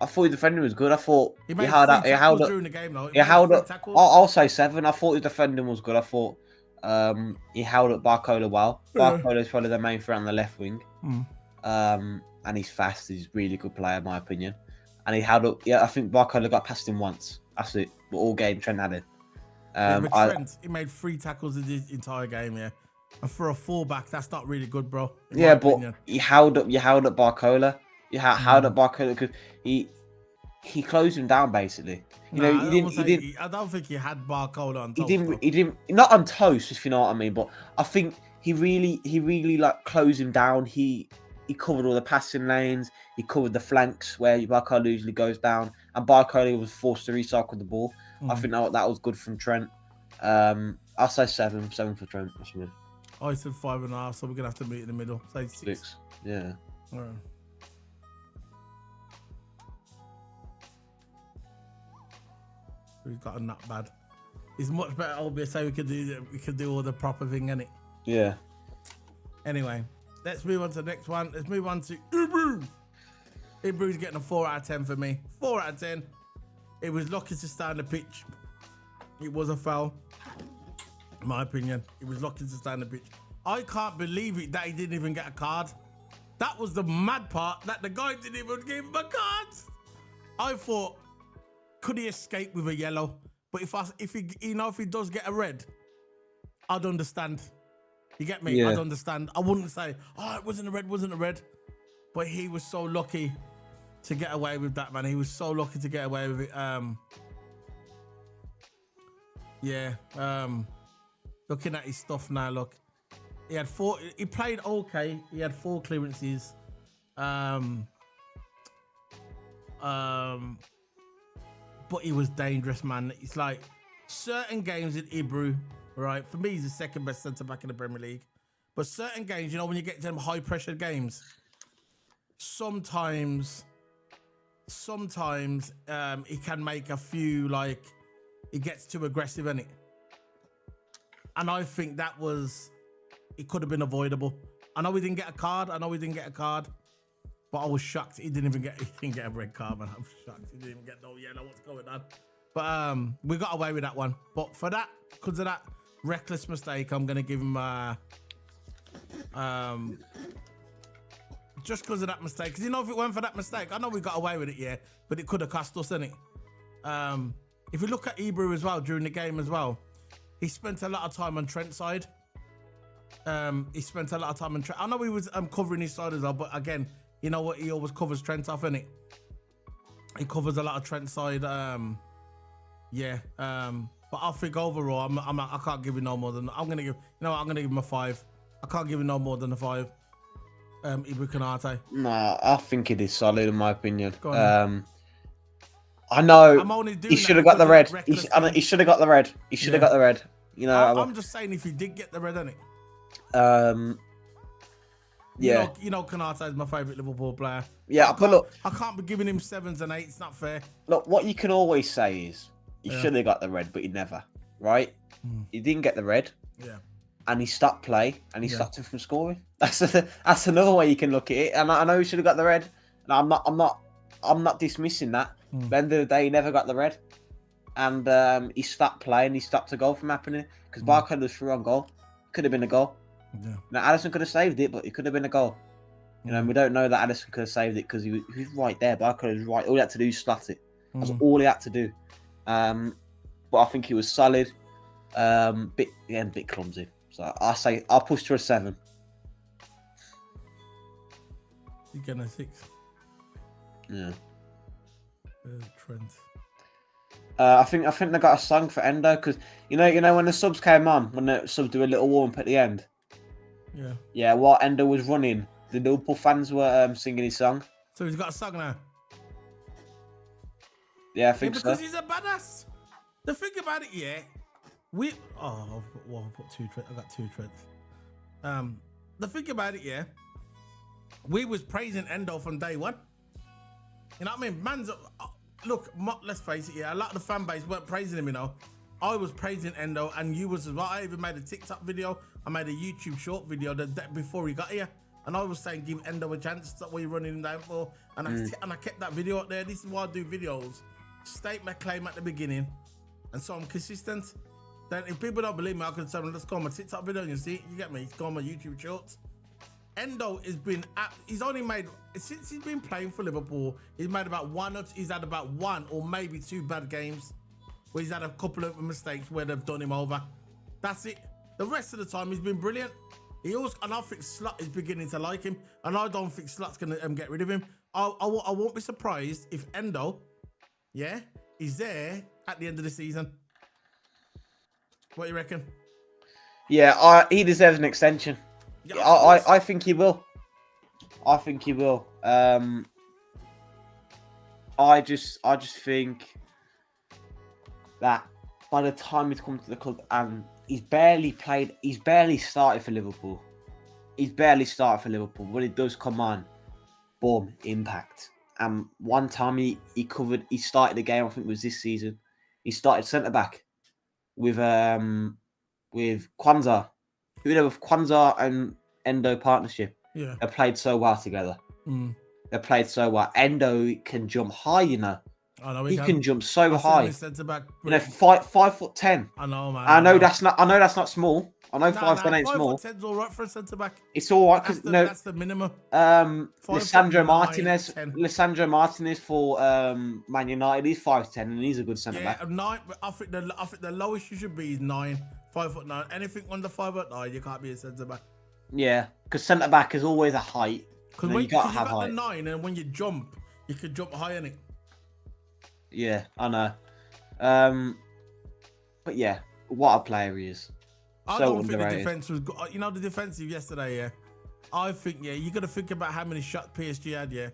I thought his defending was good. I thought he held up during the game though. He held up. I'll say 7. I thought his defending was good. I thought he held up Barcola well. Barcola is probably the main threat on the left wing. And he's fast. He's a really good player, in my opinion. And he held up. Yeah, I think Barcola got past him once. That's it. But all game Trent had it. Trent, he made 3 tackles in the entire game. Yeah, and for a fullback, that's not really good, bro. Yeah, but he held up. You held up Barcola. You held up Barcola because he closed him down basically. I don't think he had Barcola on toast. He didn't not on toast, if you know what I mean. But I think he really like closed him down. He covered all the passing lanes. He covered the flanks where Barcola usually goes down, and Barcola was forced to recycle the ball. I think that was good from Trent. I'll say 7 for Trent. I said 5.5, so we're gonna have to meet in the middle. Say 6. Yeah. All right. We've got a nut bad. It's much better. Obviously, we could do all the proper thing, innit? Yeah. Anyway, let's move on to the next one. Let's move on to Ibru. Ibru's getting a 4 out of 10 for me. 4 out of 10. It was lucky to stay on the pitch. It was a foul. In my opinion, it was lucky to stay on the pitch. I can't believe it that he didn't even get a card. That was the mad part, that the guy didn't even give him a card. I thought, could he escape with a yellow? But if he does get a red, I'd understand. You get me? Yeah. I'd understand. I wouldn't say, oh, it wasn't a red. But he was so lucky to get away with that, man. He was so lucky to get away with it. Looking at his stuff now, look. He played okay. He had 4 clearances. But he was dangerous, man. It's like certain games in Ibru, right? For me, he's the second best centre back in the Premier League. But certain games, you know, when you get to them high pressure games, sometimes he can make a few, like, he gets too aggressive in it. And I think it could have been avoidable. I know he didn't get a card. But I was shocked. He didn't get a red card, man. I'm shocked. He didn't even get no yellow. What's going on? But we got away with that one. But for that, because of that reckless mistake, I'm gonna give him just because of that mistake. Because, you know, if it weren't for that mistake, I know we got away with it, yeah, but it could have cost us, innit? If you look at Ibra as well during the game as well, he spent a lot of time on Trent's side. I know he was covering his side as well, but again, you know what? He always covers Trent off, innit? He covers a lot of Trent's side. But I think overall, I can't give him no more than I'm gonna give him a 5. I can't give him no more than a 5. Ibra Konate. Nah, I think it is solid in my opinion. I know he should have got the red. He should have got the red. He should have got the red. You know, I'm just saying if he did get the red, innit? Yeah. You know Konate is my favourite Liverpool player. Yeah, but look, I can't be giving him 7s and 8s. It's not fair. Look, what you can always say is he should have got the red, but he never. Right? He didn't get the red. Yeah. And he stopped play, and he stopped him from scoring. That's another way you can look at it. And I know he should have got the red. And I'm not dismissing that. At the end of the day, he never got the red, and he stopped playing. He stopped a goal from happening because Barker was through on goal. Could have been a goal. Yeah. Now Alisson could have saved it, but it could have been a goal. You know, and we don't know that Alisson could have saved it because he was right there. Barker was right. All he had to do was slot it. That's all he had to do. But I think he was solid. Bit clumsy. So I'll push to a 7. You getting a 6? Yeah. Trent. I think they got a song for Endo because you know when the subs came on, when the subs do a little warm up at the end. Yeah. Yeah. While Endo was running, the Liverpool fans were singing his song. So he's got a song now. Yeah, I think because he's a badass. The thing about it, yeah. I've put 2 Trents. I got 2 Trents. The thing about it, yeah. We was praising Endo from day one. You know what I mean? Look, let's face it, yeah. A lot of the fan base weren't praising him, you know. I was praising Endo, and you was as well. I even made a TikTok video. I made a YouTube short video that before he got here, and I was saying give Endo a chance. That's what you're running him down for. And I kept that video up there. This is why I do videos. State my claim at the beginning, and so I'm consistent. Then if people don't believe me, I can tell them, let's go on my TikTok video and you see it. You get me? It's go on my YouTube shorts. Endo has been he's only made, since he's been playing for Liverpool, he's had about 1 or maybe 2 bad games where he's had a couple of mistakes where they've done him over. That's it. The rest of the time he's been brilliant. And I think Slot is beginning to like him, and I don't think Slot's gonna get rid of him. I won't be surprised if Endo, is there at the end of the season. What do you reckon? Yeah, he deserves an extension. Yeah, I think he will. I think he will. I just think that by the time he's come to the club and he's barely started for Liverpool. When it does come on, boom, impact. And one time he started the game, I think it was this season. He started centre back with Kwanzaa. Who know with Kwanzaa and Endo partnership. Yeah. They played so well together. They played so well. Endo can jump high, you know. I know He can jump so I high. Centre back. You know, 5'10". I know, man. I know that's not small. I know 5'10" ain't small. 5'10" is all right for a centre back. It's all right because that's the minimum. Lisandro Martinez for Man United. He's 5'10" and he's a good centre back. Yeah, 9. I think the lowest you should be is 9, 5'9". Anything under 5'9", you can't be a centre back. Yeah, because centre back is always a height. Because when you got the 9, and when you jump, you can jump high in it. Yeah, I know. But yeah, what a player he is. I don't think the defense was good. You know, the defensive yesterday, yeah. I think, yeah, you got to think about how many shots PSG had, yeah.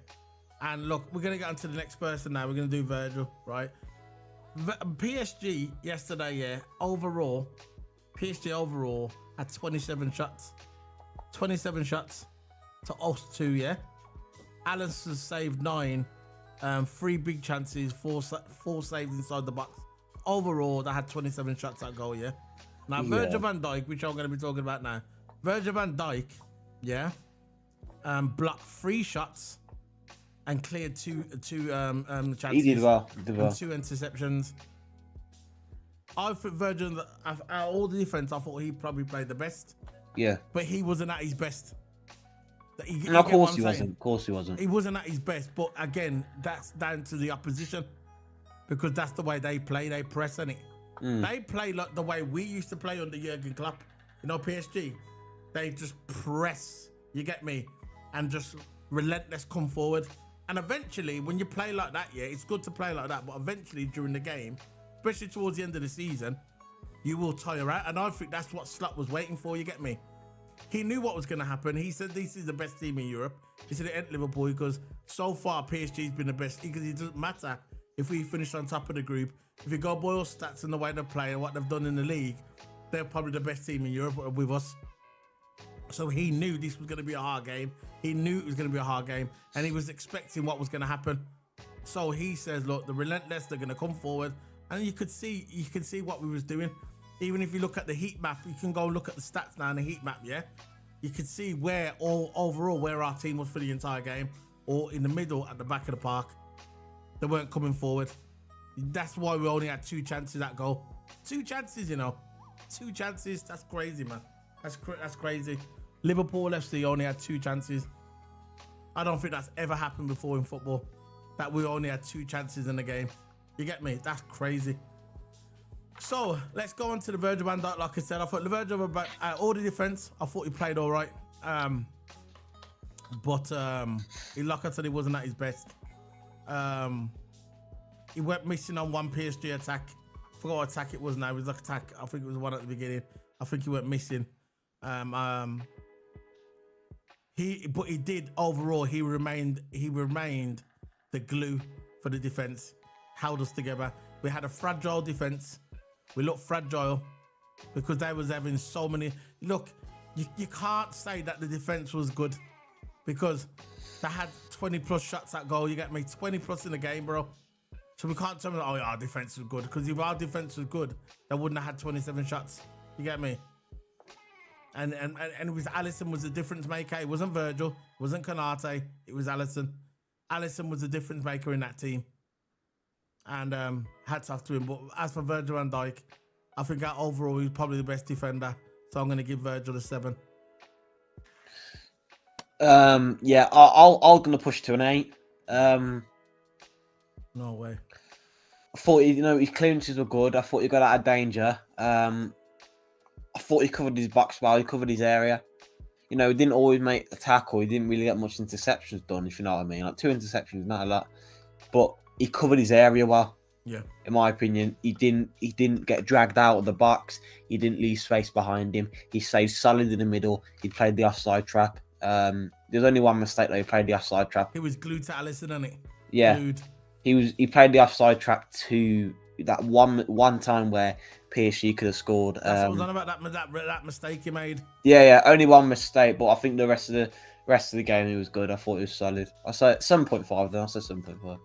And look, we're going to get on to the next person now. We're going to do Virgil, right? PSG yesterday, yeah, PSG overall had 27 shots. 27 shots to us 2, yeah. Alisson saved 9, 3 big chances, 4 saves inside the box. Overall, they had 27 shots at goal, yeah. Now, Virgil van Dijk, which I'm going to be talking about now. Virgil van Dijk, yeah, blocked 3 shots and cleared two chances. He did well. And 2 interceptions. I think Virgil, out of all the defense, I thought he probably played the best. Yeah. But he wasn't at his best. Of course he wasn't. Of course he wasn't. He wasn't at his best. But again, that's down to the opposition. Because that's the way they play. They press, innit? They play like the way we used to play under Jurgen Klopp. You know, PSG. They just press. You get me? And just relentless come forward. And eventually, when you play like that, yeah, it's good to play like that. But eventually, during the game, especially towards the end of the season, you will tire out. And I think that's what Slot was waiting for. You get me? He knew what was going to happen. He said this is the best team in Europe. He said it ain't Liverpool because so far PSG's been the best. Because it doesn't matter if we finish on top of the group. If you go by all stats and the way they play and what they've done in the league, they're probably the best team in Europe with us. So he knew this was going to be a hard game. He knew it was going to be a hard game. And he was expecting what was going to happen. So he says, look, the relentless, they're going to come forward. And you can see what we was doing. Even if you look at the heat map, you can go look at the stats now in the heat map, yeah? You can see where overall where our team was for the entire game, or in the middle at the back of the park. They weren't coming forward. That's why we only had 2 chances at goal. 2 chances, you know. 2 chances, that's crazy, man. That's crazy. Liverpool FC only had 2 chances. I don't think that's ever happened before in football. That we only had 2 chances in the game. You get me? That's crazy. So, let's go on to the Virgil van Dijk. Like I said, I thought the Virgil van Dijk, all the defense, I thought he played all right. But like I said, he wasn't at his best. He went missing on one PSG attack. I forgot what attack it was now. It was like attack. I think it was one at the beginning. I think he went missing. But he did overall. He remained the glue for the defense. Held us together. We had a fragile defense. We looked fragile because they was having so many. Look, you can't say that the defense was good because they had 20 plus shots at goal. You get me? 20 plus in the game, bro. So we can't tell me, oh, yeah, our defense was good. Because if our defense was good, they wouldn't have had 27 shots. You get me? And it was Alisson was the difference maker. It wasn't Virgil. It wasn't Konate. It was Alisson. Alisson was the difference maker in that team. And hats off to him. But as for Virgil van Dijk, I think that overall he's probably the best defender. So I'm going to give Virgil a 7. Yeah, I'll going to push to an 8. No way. I thought, his clearances were good. I thought he got out of danger. I thought he covered his box well. He covered his area. He didn't always make a tackle. He didn't really get much interceptions done, if you know what I mean. Like 2 interceptions, not a lot. But he covered his area well. Yeah. In my opinion, he didn't get dragged out of the box. He didn't leave space behind him. He stayed solid in the middle. He played the offside trap. There's only one mistake that he played the offside trap. He was glued to Alisson, wasn't it? Yeah. Glued. He played the offside trap to that one time where PSG could have scored. That's what I was on about that mistake he made. Yeah, only one mistake, but I think the rest of the game he was good. I thought he was solid. I said 7.5 then. I said 7.5.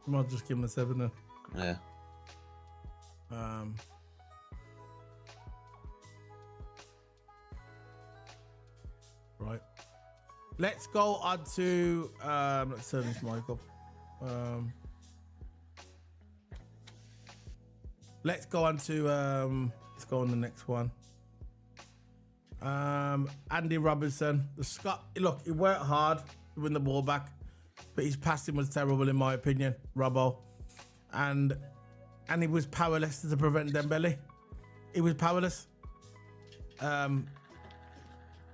I might just give him a 7 then. Yeah. Right. Let's go on to let's turn this mic up. let's go on to let's go on the next one. Andy Robertson, the Scot. Look, he worked hard to win the ball back, but his passing was terrible in my opinion, Robbo, and he was powerless to prevent Dembele. He was powerless.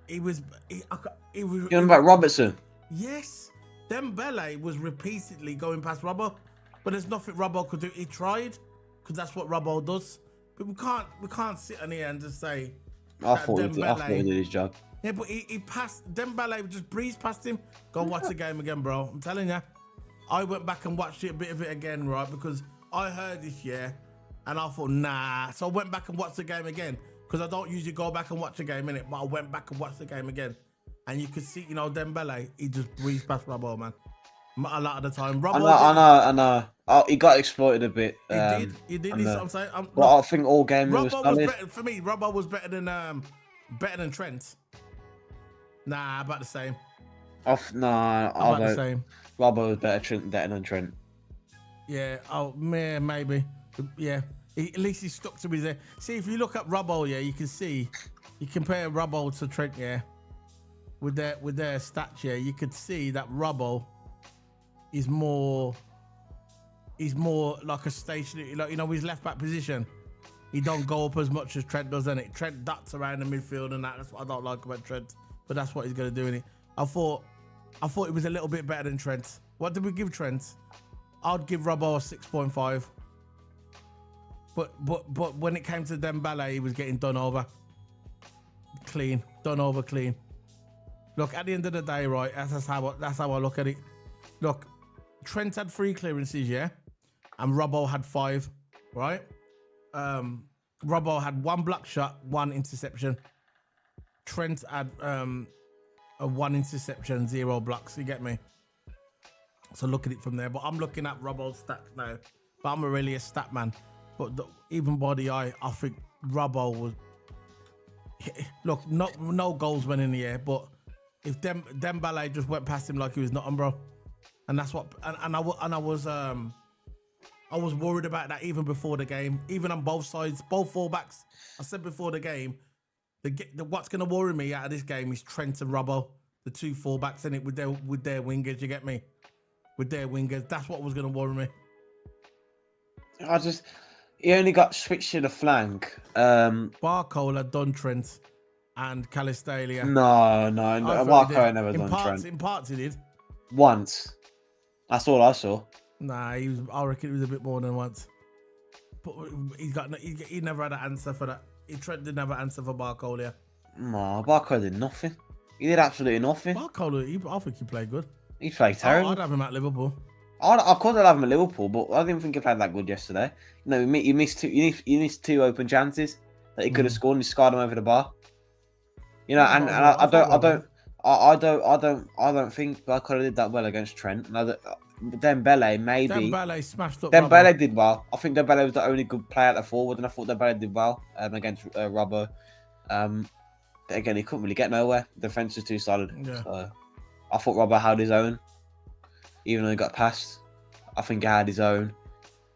He was. You know about Robertson? Yes, Dembele was repeatedly going past Robbo, but there's nothing Robbo could do. He tried, because that's what Robbo does. But we can't sit on here and just say. I thought he did his job. Yeah, but he passed. Dembele just breezed past him. Go watch the game again, bro. I'm telling you. I went back and watched a bit of it again, right? Because I heard this, yeah, and I thought, nah. So I went back and watched the game again. Because I don't usually go back and watch a game, innit? But I went back and watched the game again. And you could see, Dembele, he just breezed past Robbo, man. A lot of the time. Robbo I know. Oh, he got exploited a bit. He did. This is what I'm saying. But I think all game Robbo was solid. better, for me, Robbo was better than Trent. Nah, about the same. About the same. Robbo was better than Trent. Yeah. Oh, man, maybe. Yeah. At least he stuck to his. See, if you look at Robbo, yeah, you can see. You compare Robbo to Trent, yeah. With their stats, yeah, you could see that Robbo is more. He's more like a stationary, like his left back position. He don't go up as much as Trent does, innit? Trent dots around the midfield and that. That's what I don't like about Trent. But that's what he's gonna do, innit? I thought it was a little bit better than Trent. What did we give Trent? I'd give Robbo a 6.5. But when it came to Dembele, he was getting done over. Clean. Look, at the end of the day, right, that's how I look at it. Look, Trent had 3 clearances, yeah? And Robbo had 5, right? Robbo had 1 block shot, 1 interception. Trent had a 1 interception, 0 blocks, you get me? So look at it from there. But I'm looking at Robbo's stats now. But I'm really a stat man. But even by the eye, I think Robbo was... Look, no goals went in the air, but if Dembele just went past him like he was nothing, bro. And that's what... And I was worried about that even before the game. Even on both sides, both fullbacks. I said before the game, what's going to worry me out of this game is Trent and Robbo, the 2 fullbacks in it with their wingers, you get me? With their wingers. That's what was going to worry me. He only got switched to the flank. Barcola done Trent and Calistalia. No. Barcola never done Trent. In parts he did. Once. That's all I saw. Nah, I reckon it was a bit more than once. But he never had an answer for that. Trent didn't have an answer for Barcola. No, Barcola did nothing. He did absolutely nothing. Barcola, I think he played good. He played terrible. I'd have him at Liverpool. Of course I'd have him at Liverpool, but I didn't think he played that good yesterday. You missed 2 open chances that he could have scored, and he scored them over the bar. I don't think Barcola did that well against Trent. Dembele maybe. Dembele smashed up. Dembele did well. I think Dembele was the only good player at the forward, and I thought Dembele did well against Robbo. Again, he couldn't really get nowhere. The defense was too solid. Yeah. So I thought Robbo held his own. Even though he got passed, I think he had his own.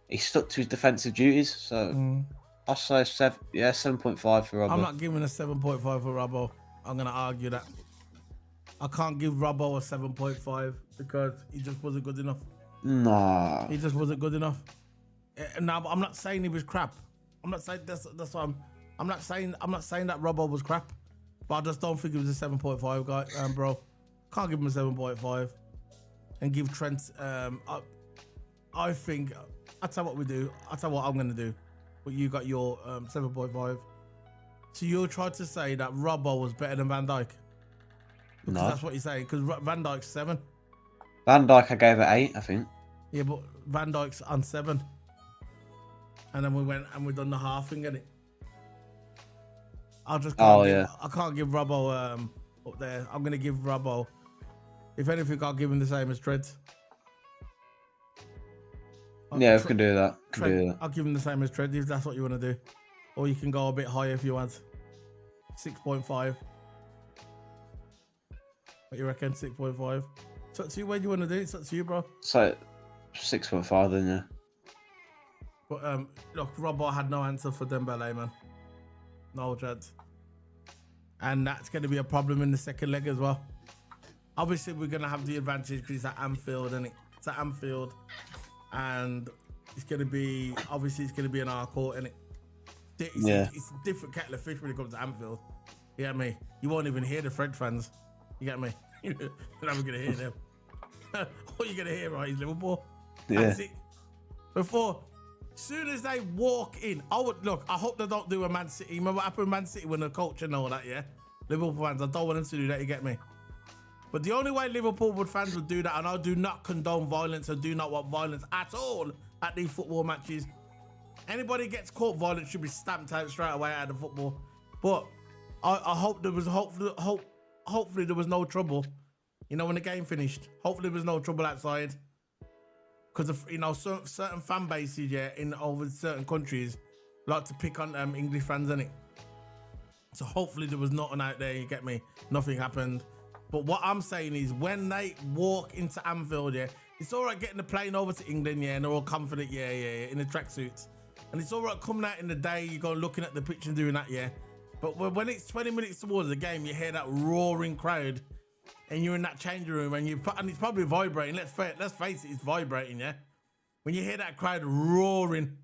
He stuck to his defensive duties, so I'll say 7.5 for Robbo. I'm not giving a 7.5 for Robbo. I'm going to argue that. I can't give Robbo a 7.5 because he just wasn't good enough. Nah. He just wasn't good enough. Now, I'm not saying he was crap. I'm not saying that's what I'm not saying that Robbo was crap, but I just don't think he was a 7.5 guy, bro. Can't give him a 7.5. And give Trent, I think, I'll tell you what we do. I'll tell you what I'm going to do. But you got your 7.5. So you're trying to say that Robbo was better than Van Dijk? Because that's what you're saying. Because Van Dijk's 7. Van Dijk I gave it 8, I think. Yeah, but Van Dijk's on 7. And then we went and we done the half thing, innit? I can't give Robbo up there. I'm going to give Robbo... If anything, I'll give him the same as Trent. Yeah, we can do that. I'll give him the same as Trent if that's what you want to do. Or you can go a bit higher if you want. 6.5. What you reckon? 6.5? It's up to you. Where do you want to do it? It's up to you, bro. So, 6.5 then, yeah. But look, Robbo had no answer for Dembele, man. No chance. And that's going to be a problem in the second leg as well. Obviously, we're going to have the advantage because it's at Anfield, and it's at Anfield. And it's going to be, obviously, it's going to be an our court, and it's a different kettle of fish when it comes to Anfield. You get me? You won't even hear the French fans. You get me? You're never going to hear them. All you're going to hear, right, is Liverpool. Yeah. That's it. Before, as soon as they walk in, I hope they don't do a Man City. Remember what happened in Man City when the coach and all that, yeah? Liverpool fans, I don't want them to do that, you get me? But the only way Liverpool fans would do that, and I do not condone violence and do not want violence at all at these football matches. Anybody gets caught violent should be stamped out straight away out of football. But I hope there was hopefully there was no trouble. You know, when the game finished, hopefully there was no trouble outside. Because certain fan bases, in over certain countries, like to pick on English fans, innit? So hopefully there was nothing out there. You get me? Nothing happened. But what I'm saying is, when they walk into Anfield, it's all right getting the plane over to England, and they're all confident, in the tracksuits, and it's all right coming out in the day. You go looking at the pitch and doing that, But when it's 20 minutes towards the game, you hear that roaring crowd. And you're in that changing room, and it's probably vibrating. Let's face it, it's vibrating, When you hear that crowd roaring,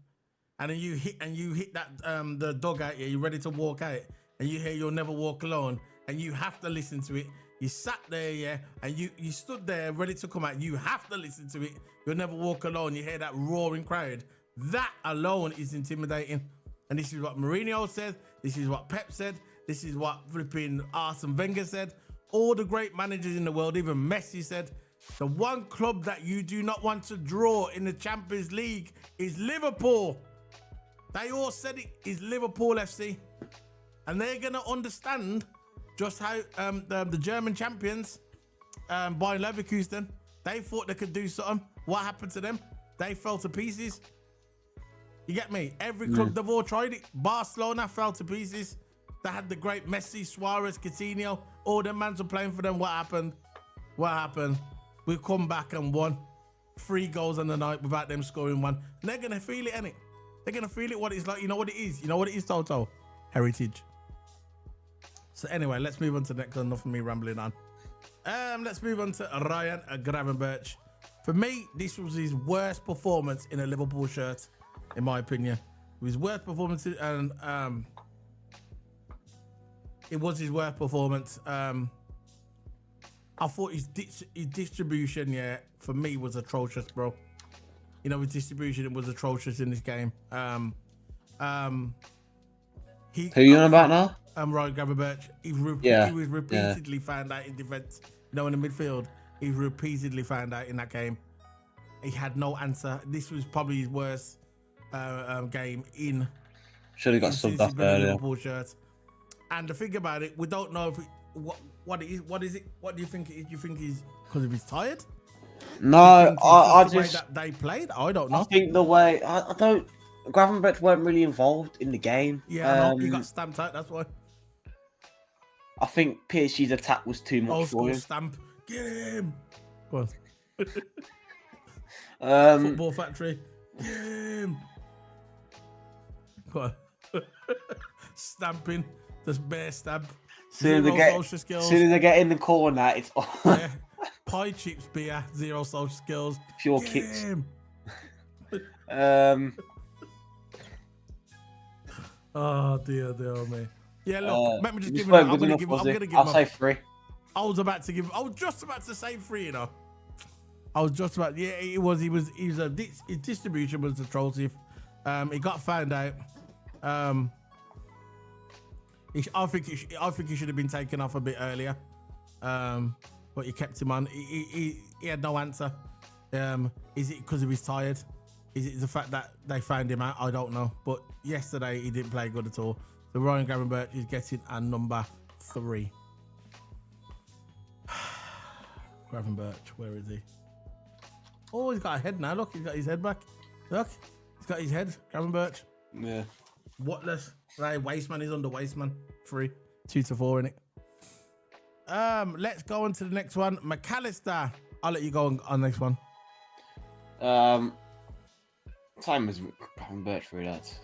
and then you hit that the dugout, you're ready to walk out, and you hear "You'll Never Walk Alone," and you have to listen to it. You sat there, and you stood there ready to come out. You have to listen to it. "You'll Never Walk Alone." You hear that roaring crowd. That alone is intimidating. And this is what Mourinho said. This is what Pep said. This is what flipping Arsene Wenger said. All the great managers in the world, even Messi said, the one club that you do not want to draw in the Champions League is Liverpool. They all said it is Liverpool FC. And they're going to understand just how the German champions, Bayern Leverkusen, they thought they could do something. What happened to them? They fell to pieces. You get me? Every club, they've all tried it. Barcelona fell to pieces. They had the great Messi, Suarez, Coutinho. All them mans were playing for them. What happened? We come back and won 3 goals on the night without them scoring one. And they're going to feel it, innit? They're going to feel it, what it's like. You know what it is? You know what it is, Toto? Heritage. So anyway, let's move on to the next one. Enough of me rambling on. Let's move on to Ryan Gravenberch. For me, this was his worst performance in a Liverpool shirt, in my opinion. It was his worst performance, and it was his worst performance. I thought his distribution, for me was atrocious, bro. You know, his distribution, it was atrocious in this game. Who you on about now? Ryan Gravenberch. He was repeatedly found out in defence. You know, in the midfield, he was repeatedly found out in that game. He had no answer. This was probably his worst game in. Should have got subbed off earlier. Liverpool shirt. And the thing about it, we don't know if what it is. What is it? What do you think it is? Do you think he's because of he's tired? No, I just that they played. I don't know. I think the way I don't. Gravenberch weren't really involved in the game. Yeah, I know. He got stamped out. That's why. I think PSG's attack was too much for him. Stamp. Get him. Go on. Football Factory. Get him. Go on. Stamping. Just bare stamp. Soon as they get in the corner, it's on. Yeah. Pie chips, beer, 0 social skills. Pure kicks. Oh dear me. Yeah, look, let me just give him. I'm gonna give him. I'll say 3. I was just about to say 3. You know, I was just about. Yeah, it was. His distribution was atrocious. He got found out. I think he should have been taken off a bit earlier. But he kept him on. He had no answer. Is it because he was tired? Is it the fact that they found him out? I don't know. But yesterday he didn't play good at all. So Ryan Gravenberch is getting a number 3. Gravenberch, where is he? Oh, he's got a head now. Look, he's got his head back. Look, he's got his head. Gravenberch. Yeah. Whatless. Right, Wasteman is under Wasteman. 3, 2 to 4 in it. Let's go on to the next one. McAllister. I'll let you go on next one. Same as Birchbury, lads.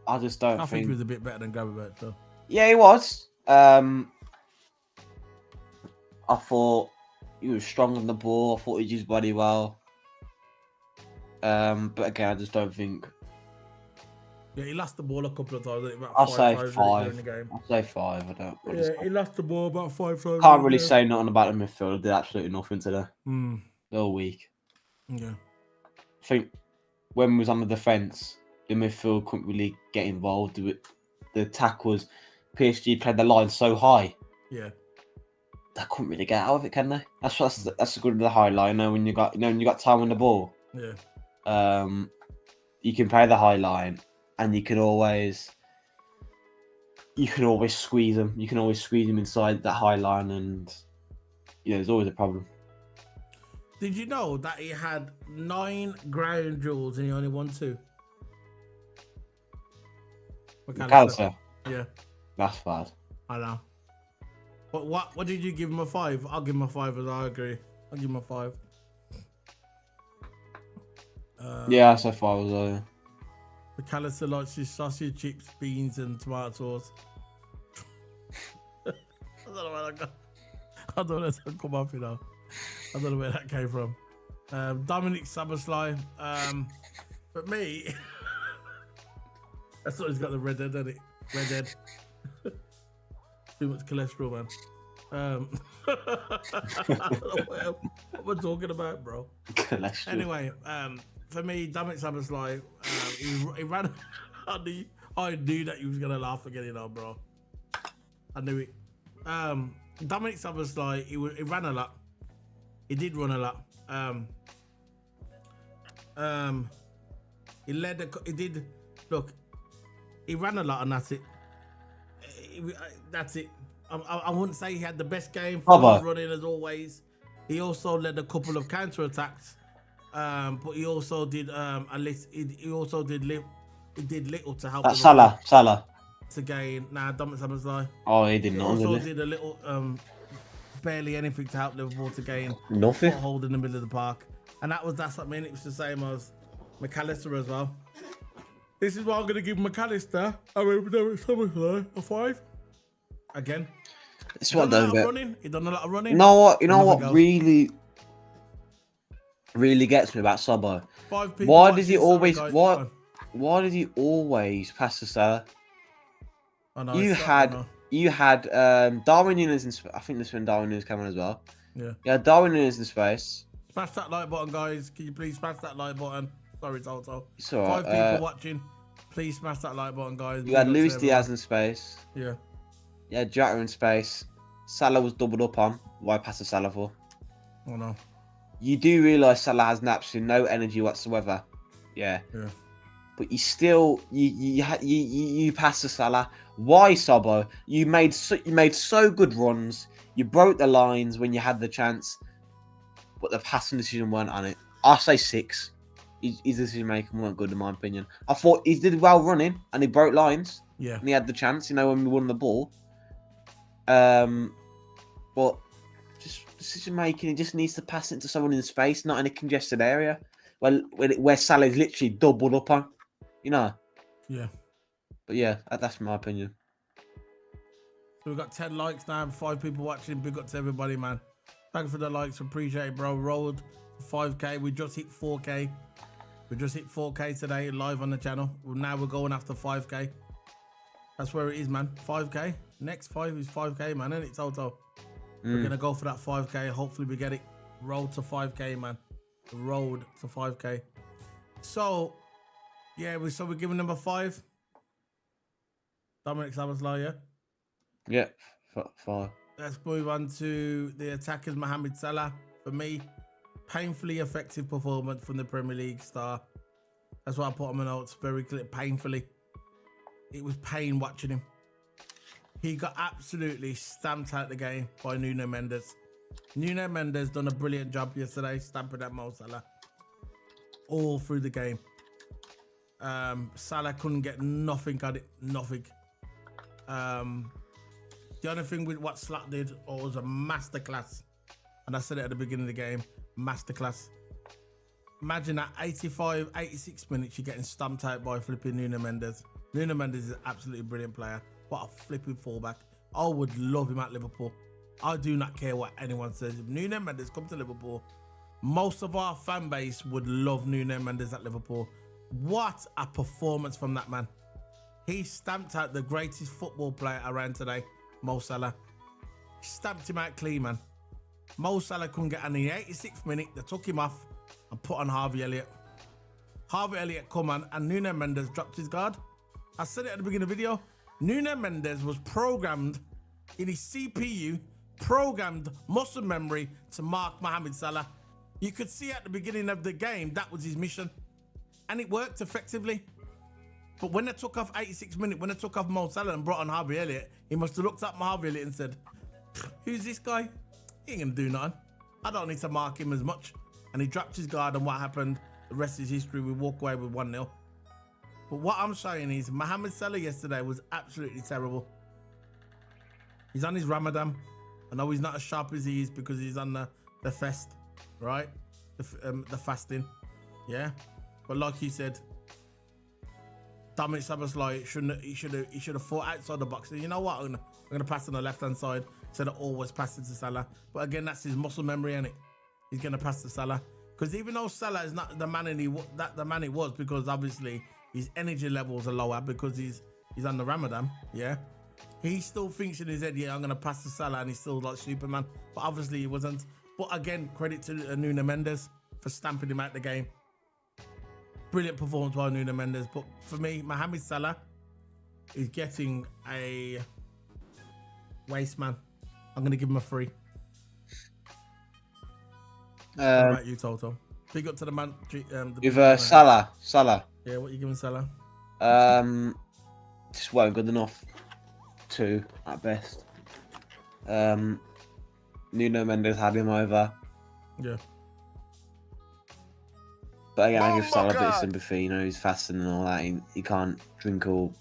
I just don't I think he think. was a bit better than Gary Birch, though. Yeah, he was. I thought he was strong on the ball. I thought he used his body well. But again, I just don't think. Yeah, he lost the ball a couple of times. I think about I'll five say times five. during the game. I'll say five. I don't. I just Yeah, he lost the ball about 5 times. can't really say nothing about the midfield. Did absolutely nothing today. Mm. The whole week. Yeah. I think when we was on the defence, the midfield couldn't really get involved. The attack was PSG played the line so high. Yeah. They couldn't really get out of it, can they? That's the good of the high line. When you got time on the ball. Yeah. You can play the high line, and you can always squeeze them. You can always squeeze them inside that high line, and there's always a problem. Did you know that he had 9 ground duels and he only won 2? McAllister. Yeah. That's bad. I know. But what did you give him a 5? I'll give him a 5 as I agree. I'll give him a 5. Yeah, so far as well. McAllister likes his sausage, chips, beans, and tomato sauce. I don't know where that got. I don't know where that come off, I don't know where that came from. Dominic Szoboszlai. But me, that's what he's got the red head, isn't it? Red head. Too much cholesterol, man. I don't know what we're talking about, bro. Cholesterol. Anyway, for me, Dominic Szoboszlai, he ran. I knew that he was gonna laugh again, bro. I knew it. Dominic Szoboszlai, he ran a lot. He did run a lot. He led. He did. Look, he ran a lot, and that's it. That's it. I wouldn't say he had the best game for running as always. He also led a couple of counter attacks, but he also did at least he also did little to help. That's Salah. To gain. Dominic Szoboszlai. Oh, he did not. He also did a little barely anything to help Liverpool to gain nothing. Foothold in the middle of the park, and that's what I mean. It was the same as McAllister as well. This is what I'm gonna give McAllister. A 5 again. It's what does running. He done a lot of running. You know what really gets me about Sobo? 5 people. Why does he always why did he always pass to Salah? You had Darwin Núñez in space. I think this when Darwin Núñez came on as well. Yeah. Yeah, Darwin Núñez in space. Smash that like button, guys. Can you please smash that like button? Sorry, Toto. It's all right. 5 people watching. Please smash that like button, guys. You had Luis Diaz in space. Yeah. Yeah, Jota in space. Salah was doubled up on. Why pass to Salah for? Oh no. You do realise Salah has absolutely no energy whatsoever. Yeah. Yeah. But you still you pass to Salah. Why, Sobo? You made so good runs. You broke the lines when you had the chance, but the passing decision weren't on it. I say 6. His decision making weren't good in my opinion. I thought he did well running and he broke lines. Yeah. And he had the chance, when we won the ball. But just decision making, he just needs to pass it to someone in space, not in a congested area. Where Salah is literally doubled up on. Yeah. But yeah, that's my opinion. So we've got 10 likes now, 5 people watching. Big up to everybody, man. Thanks for the likes. Appreciate it, bro. Rolled 5K. We just hit 4K. We just hit 4K today live on the channel. Now we're going after 5K. That's where it is, man. 5K. Next 5 is 5K, man. And it's Toto. We're going to go for that 5K. Hopefully we get it. Road to 5K, man. Road to 5K. So, yeah, we're giving number 5. Dominic Szoboszlai, yeah? Yeah, 5. Let's move on to the attackers. Mohamed Salah. For me, painfully effective performance from the Premier League star. That's what I put on my notes. Very clear. Painfully. It was pain watching him. He got absolutely stamped out the game by Nuno Mendes. Nuno Mendes done a brilliant job yesterday, stamping at Mo Salah all through the game. Salah couldn't get nothing at it. Nothing. The only thing with what Slack did was a masterclass. And I said it at the beginning of the game. Masterclass. Imagine at 85, 86 minutes, you're getting stumped out by flipping Nuno Mendes. Nuno Mendes is an absolutely brilliant player. What a flipping fullback. I would love him at Liverpool. I do not care what anyone says. If Nuno Mendes come to Liverpool, most of our fan base would love Nuno Mendes at Liverpool. What a performance from that man. He stamped out the greatest football player around today, Mo Salah. Stamped him out clean, man. Mo Salah couldn't get in the 86th minute. They took him off and put on Harvey Elliott. Harvey Elliott come on and Nuno Mendes dropped his guard. I said it at the beginning of the video. Nuno Mendes was programmed in his CPU, programmed muscle memory to mark Mohamed Salah. You could see at the beginning of the game, that was his mission. And it worked effectively. But when they took off 86 minutes, when they took off Mo Salah and brought on Harvey Elliott, he must have looked at Harvey Elliott and said, who's this guy? He ain't going to do nothing. I don't need to mark him as much. And he dropped his guard, and what happened, the rest is history. We walk away with 1-0. But what I'm showing is Mohamed Salah yesterday was absolutely terrible. He's on his Ramadan. I know he's not as sharp as he is because he's on the fast, right? The fasting, yeah. But like you said, Dominic Szoboszlai he should have fought outside the box. And you know what? I'm gonna pass on the left hand side instead of always passing to Salah. But again, that's his muscle memory, innit? He's gonna pass to Salah because even though Salah is not the man he was, because obviously his energy levels are lower because he's on the Ramadan, yeah. He still thinks in his head, yeah, I'm gonna pass to Salah, and he's still like Superman. But obviously he wasn't. But again, credit to Nuno Mendes for stamping him out the game. Brilliant performance by Nuno Mendes. But for me, Mohamed Salah is getting a waste man. I'm going to give him a 3. What about you, Toto? Big up to the man. With Salah. Yeah, what are you giving Salah? Just weren't good enough. 2 at best. Nuno Mendes had him over. Yeah. But again, I give Salah a bit of sympathy. You know, he's fasting and all that. He can't drink or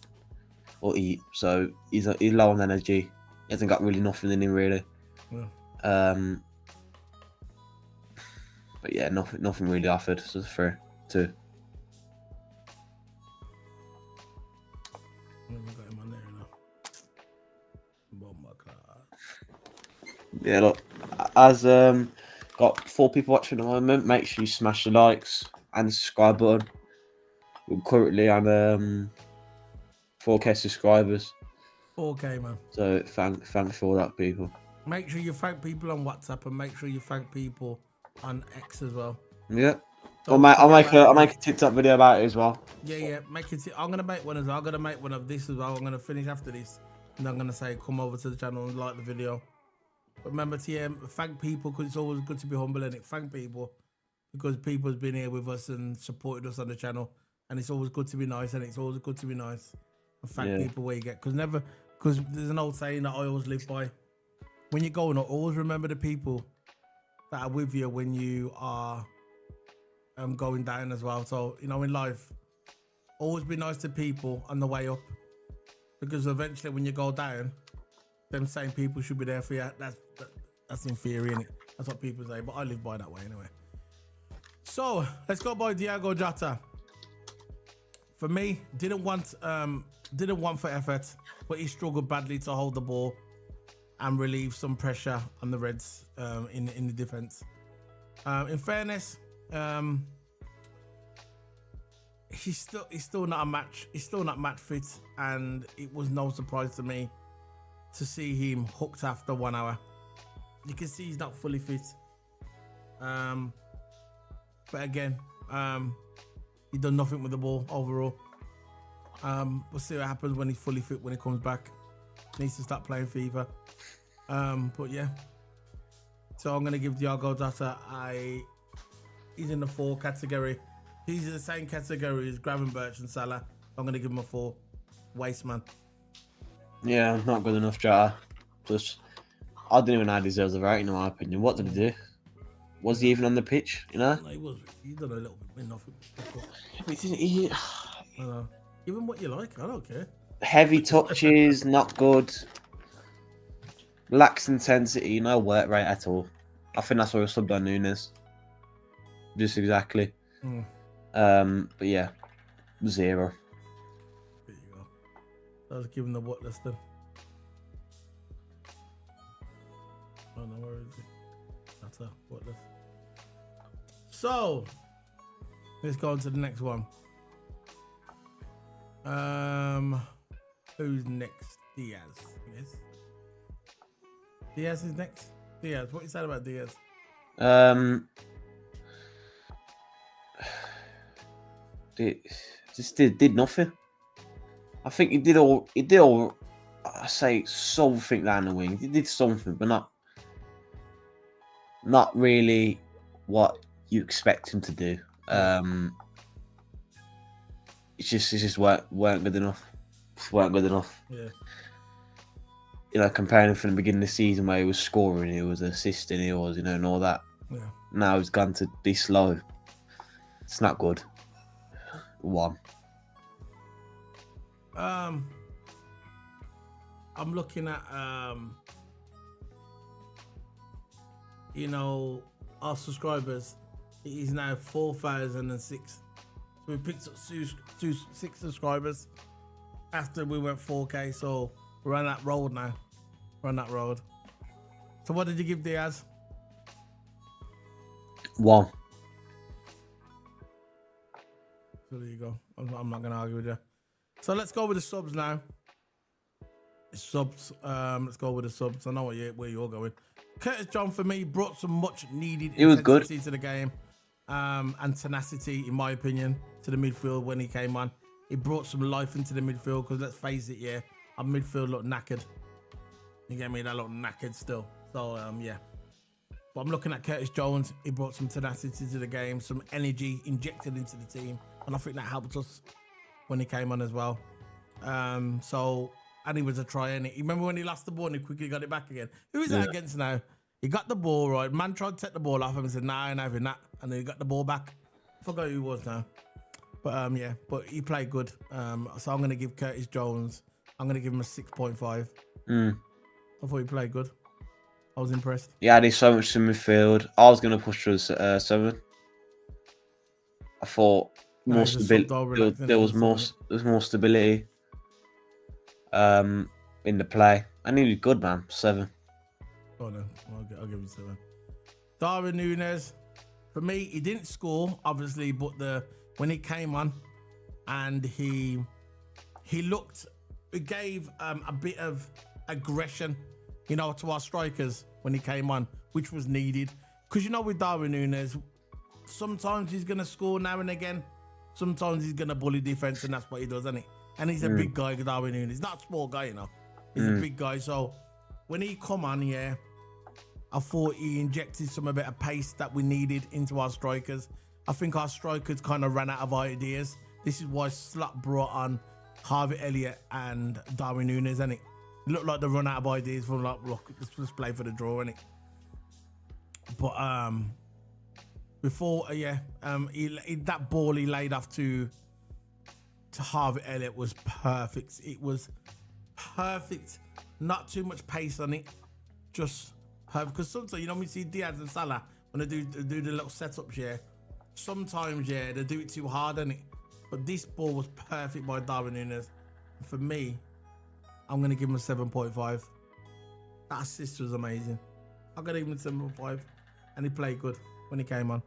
eat, so he's low on energy. He hasn't got really nothing in him, really. Yeah. But yeah, nothing really offered. So it's 3, 2. Yeah, look, as got 4 people watching at the moment. Make sure you smash the likes and the subscribe button. We're currently on 4K subscribers. 4K, man. So thanks for all that, people. Make sure you thank people on WhatsApp and make sure you thank people on X as well. Yeah. I'll make a TikTok video about it as well. Yeah. I'm gonna make one as well. I'm gonna make one of this as well. I'm gonna finish after this, and I'm gonna say come over to the channel and like the video. But remember to thank people, because it's always good to be humble, and thank people because people's been here with us and supported us on the channel, and it's always good to be nice, and it's always good to be nice and thank people where you get, because there's an old saying that I always live by. When you're going up, always remember the people that are with you when you are going down as well. So, you know, in life, always be nice to people on the way up, because eventually when you go down, them same people should be there for you. That's in theory, innit? That's what people say, but I live by that way anyway. So let's go by Diogo Jota. For me, didn't want for effort, but he struggled badly to hold the ball and relieve some pressure on the Reds in the defense. In fairness, he's still not a match. He's still not match fit, and it was no surprise to me to see him hooked after 1 hour. You can see he's not fully fit. But again, he done nothing with the ball overall. We'll see what happens when he's fully fit, when he comes back. Needs to start playing FIFA. But yeah. So I'm gonna give Diogo Jota he's in the 4 category. He's in the same category as Gravenberch and Salah. I'm gonna give him a 4. Waste man. Yeah, not good enough, Jota. Just, I didn't even know he deserves a rating in my opinion. What did he do? Was he even on the pitch? You know? No, he was. He done a little bit enough. He, I know. Even what you like, I don't care. Heavy touches, not good. Lacks intensity, no work rate at all. I think that's why we subbed on Nunes. Just exactly. But yeah, 0. There you go. I was giving the what list then. Oh no, where is it? That's a what list. So let's go on to the next one. Who's next? Diaz. Yes. Diaz is next. Diaz. What you said about Diaz? Just did nothing. I think he did all. I say something down the wing. He did something, but not really what you expect him to do. It's just weren't good enough. Just weren't good enough. Yeah. You know, comparing him from the beginning of the season where he was scoring, he was assisting, he was, and all that. Yeah. Now he's gone to this low. It's not good. 1. I'm looking at our subscribers. It is now 4,006. So we picked up 6 subscribers after we went 4K. So we're on that road now. We're on that road. So what did you give Diaz? 1. So there you go. I'm not gonna argue with you. So let's go with the subs now. Subs. Let's go with the subs. I know where you're going. Curtis John for me brought some much needed intensity to the game, and tenacity, in my opinion, to the midfield when he came on. He brought some life into the midfield because let's face it, yeah, our midfield looked knackered. You get me? That looked knackered still. So yeah. But I'm looking at Curtis Jones. He brought some tenacity to the game, some energy injected into the team, and I think that helped us when he came on as well. And he was a try, and you remember when he lost the ball and he quickly got it back again? Who is that against now? He got the ball right. Man tried to take the ball off him and said, "Nah, I ain't having that," and then he got the ball back. I forgot who he was now, but yeah, but he played good. So I'm gonna give Curtis Jones. I'm gonna give him a 6.5. I thought he played good. I was impressed. Yeah, there's so much to midfield. I was gonna push to 7. I thought more stability. There was more stability. In the play. I knew he was good, man. 7. Oh no, I'll give him 7. Darwin Núñez, for me, he didn't score, obviously, but when he came on and he gave a bit of aggression, to our strikers when he came on, which was needed. Because with Darwin Núñez, sometimes he's gonna score now and again. Sometimes he's gonna bully defense, and that's what he does, isn't he? And he's a big guy, Darwin Núñez. He's not a small guy, He's a big guy. So when he come on, yeah, I thought he injected some a bit of pace that we needed into our strikers. I think our strikers kind of ran out of ideas. This is why Slot brought on Harvey Elliott and Darwin Núñez, isn't it? It looked like they run out of ideas from like, look, let's play for the draw, innit? But before, that ball he laid off to Harvey Elliott was perfect. It was perfect. Not too much pace on it. Just because sometimes when we see Diaz and Salah when they do the little setups, yeah. Sometimes, yeah, they do it too hard, innit? But this ball was perfect by Darwin Núñez. For me, I'm gonna give him a 7.5. That assist was amazing. I'm gonna give him a 7.5, and he played good when he came on.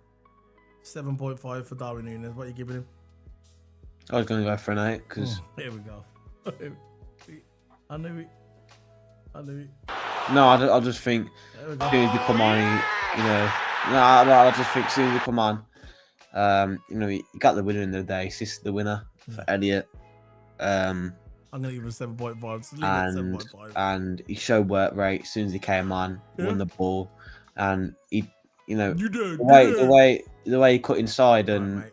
7.5 for Darwin Núñez. What are you giving him? I was going to go for an 8 because. Here we go. I knew it. No, I just think as soon as you come on, I just think as soon as you come on, he got the winner in the day. Assisted the winner for Elliott. I'm going to give him a 7.5. And he showed work rate as soon as he came on, won the ball, and he, the way he cut inside and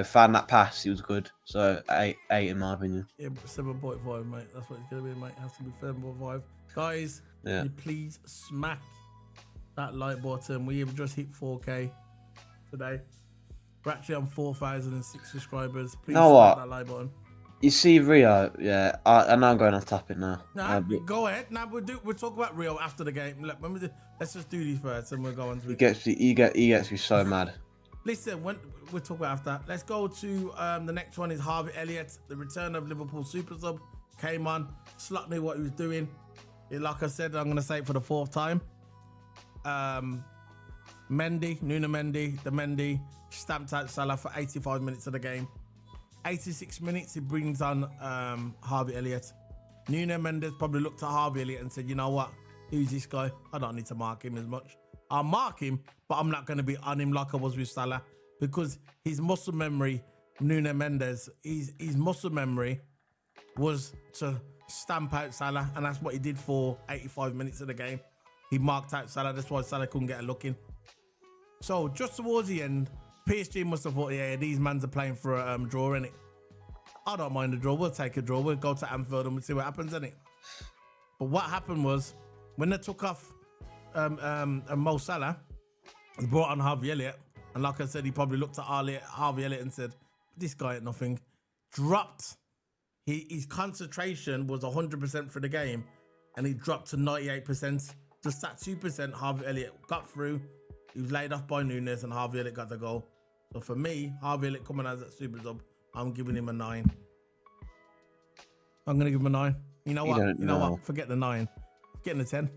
found that pass, he was good. So 8 in my opinion. Yeah, but 7.5, mate. That's what it's gonna be, mate. It has to be 7.5. Guys, please smack that like button. We have just hit 4K today. We're actually on 4,006 subscribers. Please smack that like button. You see Rio, yeah. I know I'm going off topic now. Go ahead. Now we'll talk about Rio after the game. Let's just do these first, and we'll go on to it. He gets me so mad. Listen, we'll talk about after. Let's go to the next one is Harvey Elliott. The return of Liverpool super sub came on. Slot knew what he was doing. Like I said, I'm going to say it for the fourth time. Mendy, Nuno Mendy, the Mendy stamped out Salah for 85 minutes of the game. 86 minutes, he brings on Harvey Elliott. Nuno Mendes probably looked at Harvey Elliott and said, you know what? Who's this guy? I don't need to mark him as much. I'll mark him, but I'm not going to be on him like I was with Salah because his muscle memory, Nuno Mendes, his muscle memory was to stamp out Salah, and that's what he did for 85 minutes of the game. He marked out Salah. That's why Salah couldn't get a look in. So just towards the end, PSG must have thought, yeah, these mans are playing for a draw, innit? I don't mind a draw. We'll take a draw. We'll go to Anfield and we'll see what happens, innit? But what happened was, when they took off Mo Salah, they brought on Harvey Elliott, and like I said, he probably looked at Harvey Elliott and said, this guy ain't nothing. Dropped. His concentration was 100% for the game, and he dropped to 98%. Just that 2%, Harvey Elliott got through. He was laid off by Nunes, and Harvey Elliott got the goal. So for me, Harvey Elliott coming as a super sub, I'm giving him a 9. I'm going to give him a 9. You know what? You know what? Forget the 9. Getting a 10.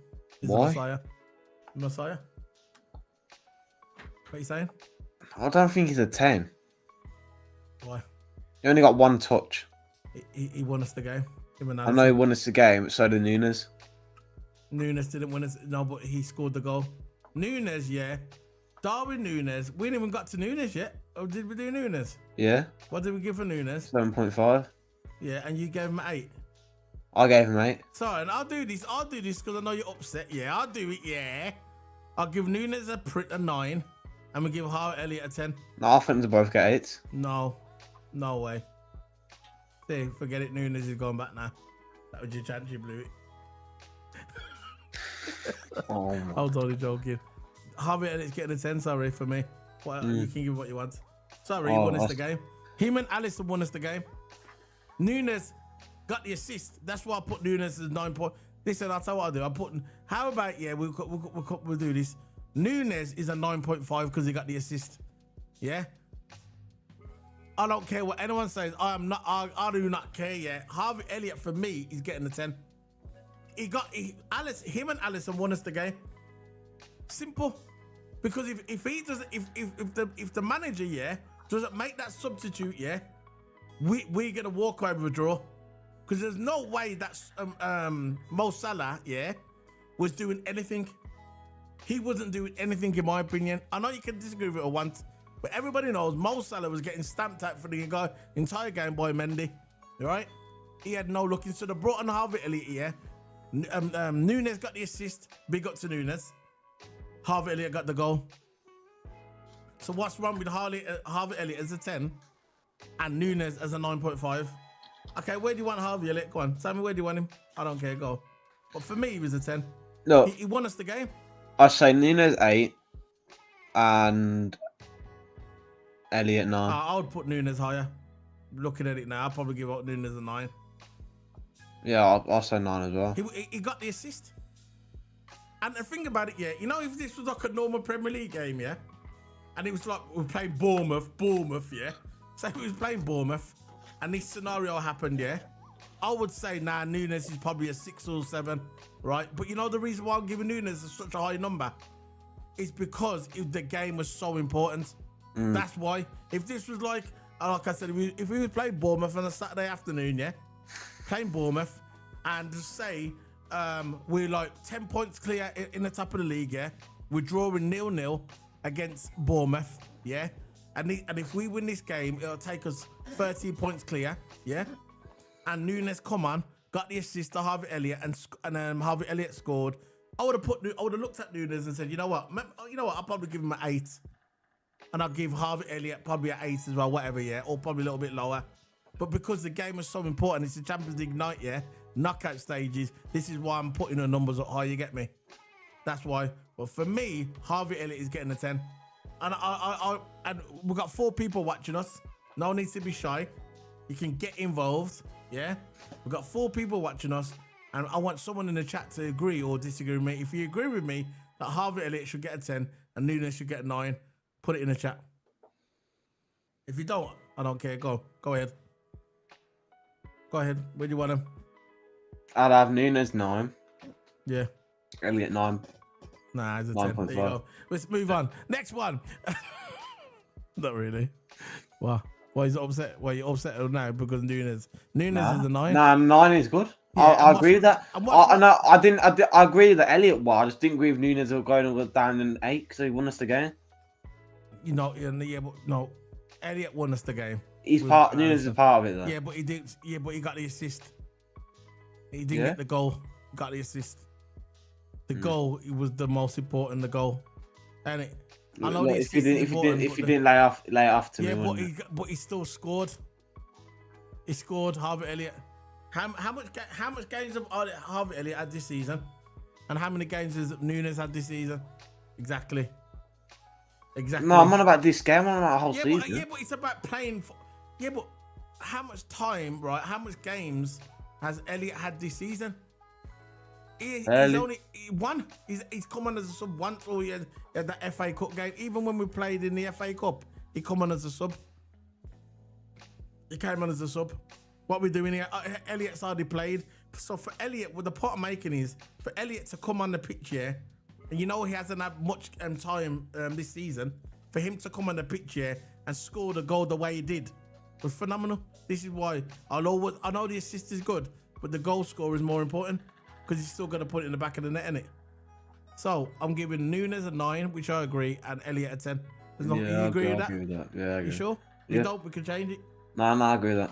Why? Messiah. What are you saying? I don't think he's a 10. Why? He only got one touch. He won us the game. I know he won us the game, but so did Nunes. Nunes didn't win us. No, but he scored the goal. Nunes, yeah. Darwin Nunes. We ain't even got to Nunes yet. Oh, did we do Nunes? Yeah. What did we give for Nunes? 7.5. Yeah, and you gave him 8. I gave him 8. Sorry, and I'll do this because I know you're upset. Yeah, I'll do it, yeah. I'll give Nunes a 9, and we'll give Harvey Elliott a 10. No, I think they both get 8. No way. See, forget it. Nunes is going back now. That was your chance, you blew it. Oh, I was only joking. Harvey Elliott's getting a 10, sorry, for me. Well, you can give what you want. Sorry, he won us the game. Him and Alisson won us the game. Nunes got the assist. That's why I put Nunes as 9 points. Listen, I'll tell you what I'll do. How about, yeah, we'll do this. Nunes is a 9.5 because he got the assist. Yeah? I don't care what anyone says. I do not care, yeah. Harvey Elliott, for me, is getting a 10. Him and Alisson won us the game. Simple. Because if he doesn't, if the manager, yeah, doesn't make that substitute, yeah, we're gonna walk away with a draw. Because there's no way that Mo Salah, yeah, was doing anything. He wasn't doing anything, in my opinion. I know you can disagree with it or want, but everybody knows Mo Salah was getting stamped out for the entire game by Mendy. Right? He had no looking. So they brought on Harvey Elliott, yeah. Nunes got the assist. Big up to Nunes. Harvey Elliott got the goal. So what's wrong with Harvey Elliott as a 10 and Nunes as a 9.5? Okay, where do you want Harvey Elliott? Go on. Tell me, where do you want him? I don't care. Go. But for me, he was a 10. No. He won us the game. I say Nunes 8 and Elliott 9. I would put Nunes higher. Looking at it now, I'll probably give out Nunes a 9. Yeah, I'll say 9 as well. He got the assist. And the thing about it, yeah, you know, if this was like a normal Premier League game, yeah, and it was like we played Bournemouth, yeah, say we was playing Bournemouth, and this scenario happened, yeah, I would say, nah, Nunes is probably a 6 or 7, right? But you know the reason why I'm giving Nunes such a high number is because the game was so important. That's why. If this was like I said, if we was playing Bournemouth on a Saturday afternoon, yeah, playing Bournemouth, and just say we're like 10 points clear in the top of the league, yeah, we're drawing 0-0 against Bournemouth, yeah, and if we win this game, it'll take us 13 points clear, yeah, and Nunes come on, got the assist to Harvey Elliott, and Harvey Elliott scored. I would have looked at Nunes and said, you know what, I'll probably give him an 8, and I'll give Harvey Elliott probably an 8 as well, whatever, yeah, or probably a little bit lower. But because the game is so important, it's the Champions League night, yeah, knockout stages, this is why I'm putting the numbers up high, you get me? That's why. But for me, Harvey Elliott is getting a 10. And we've got 4 people watching us. No need to be shy. You can get involved, yeah? We've got 4 people watching us, and I want someone in the chat to agree or disagree with me. If you agree with me that Harvey Elliott should get a 10 and Nunes should get a 9, put it in the chat. If you don't, I don't care. Go ahead. Go ahead. Where do you want him? I'd have Nunes 9. Yeah. Elliot 9. Nah, it's a 10. There you go. Let's move on. Next one. Not really. Wow. Why is upset? Why you upset now because Nunes? Nunes is a 9. Nah, 9 is good. Yeah, I agree with that. I agree that Elliot. Well, I just didn't agree with Nunes going down in 8 because he won us the game. You know, yeah, but no, Elliot won us the game. Nunes is part of it though. Yeah, but he did. Yeah, but he got the assist. He didn't get the goal. He got the assist. The goal, it was the most important. The goal, and it. I know if you didn't lay off to me. But he still scored. He scored. Harvey Elliott. How much games have Harvey Elliott had this season, and how many games has Nunes had this season? Exactly. No, I'm on about this game. I'm on about the whole season. But it's about playing. But how much time, right? How much games has Elliott had this season? He's only one. He's come on as a sub once, or he had that FA Cup game. Even when we played in the FA Cup, he come on as a sub. He came on as a sub. What we're doing here, Elliott's already played. So for Elliott, what the point I'm making is for Elliott to come on the pitch here, and you know he hasn't had much time this season. For him to come on the pitch here and score the goal the way he did was phenomenal. This is why I know the assist is good, but the goal score is more important. Because he's still going to put it in the back of the net, innit? So I'm giving Nunes a 9, which I agree, and Elliott a 10. You agree with that? I agree with that. Yeah, I agree. You sure? Yeah. You don't? We can change it? No, I agree with that.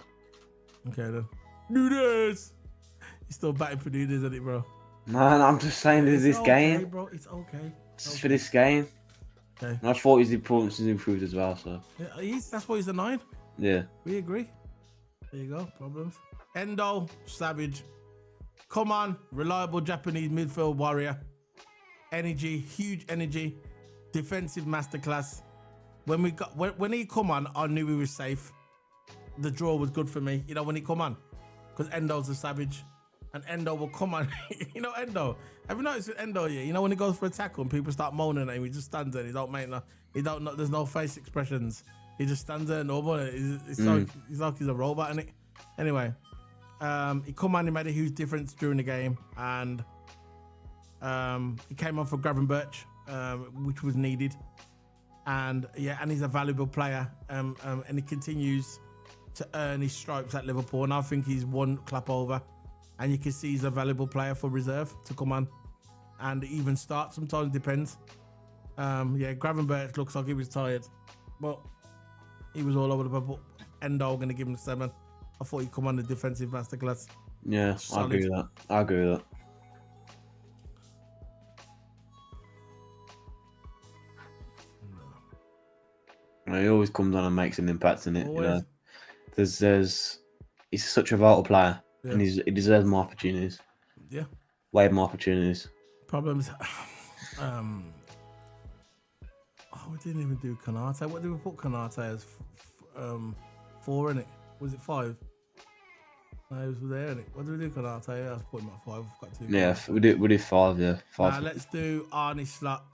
Okay, then. Nunes! You're still batting for Nunes, isn't it, bro? No, I'm just saying there's this game. Bro. It's okay. Just for this game. Okay. And I thought his performance has improved as well, so. Yeah, that's why he's a 9. Yeah. We agree. There you go. Problems. Endo, savage. Come on, reliable Japanese midfield warrior. Energy, huge energy. Defensive masterclass. When he come on, I knew he was safe. The draw was good for me. You know, when he come on, because Endo's a savage, and Endo will come on. You know, Endo. Have you noticed with Endo? Yeah, you know when he goes for a tackle and people start moaning at him, he just stands there. He don't make no. He don't. There's no face expressions. He just stands there normal. It's like he's a robot, isn't it? Anyway. He come on, he made a huge difference during the game, and he came on for Gravenberch, which was needed, and he's a valuable player, and he continues to earn his stripes at Liverpool, and I think he's one clap over, and you can see he's a valuable player for reserve to come on, and even start sometimes, depends. Gravenberch looks like he was tired, but he was all over the place. Endo going to give him 7. I thought he'd come on the defensive masterclass. Yeah, I agree with that. I agree with that. No. He always comes on and makes an impact in it. You know, he's such a vital player, and he deserves more opportunities. Yeah, way more opportunities. Problems. We didn't even do Konate. What did we put Konate as? 4 in it. Was it 5? No, he was there, innit? What did we do, Konate? I was putting him at 5. I've got 2. Yeah, we did 5, yeah. 5. Now let's do Arnie Slot.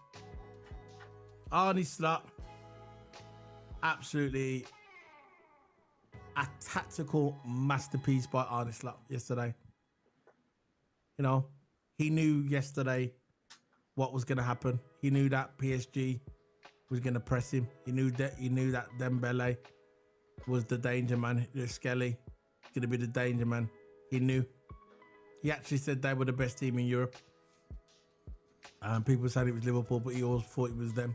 Arnie Slot. Absolutely a tactical masterpiece by Arnie Slot yesterday. You know, he knew yesterday what was going to happen. He knew that PSG was going to press him. He knew that Dembele was the danger man. Skelly going to be the danger man. He knew. He actually said they were the best team in Europe. People said it was Liverpool, but he always thought it was them.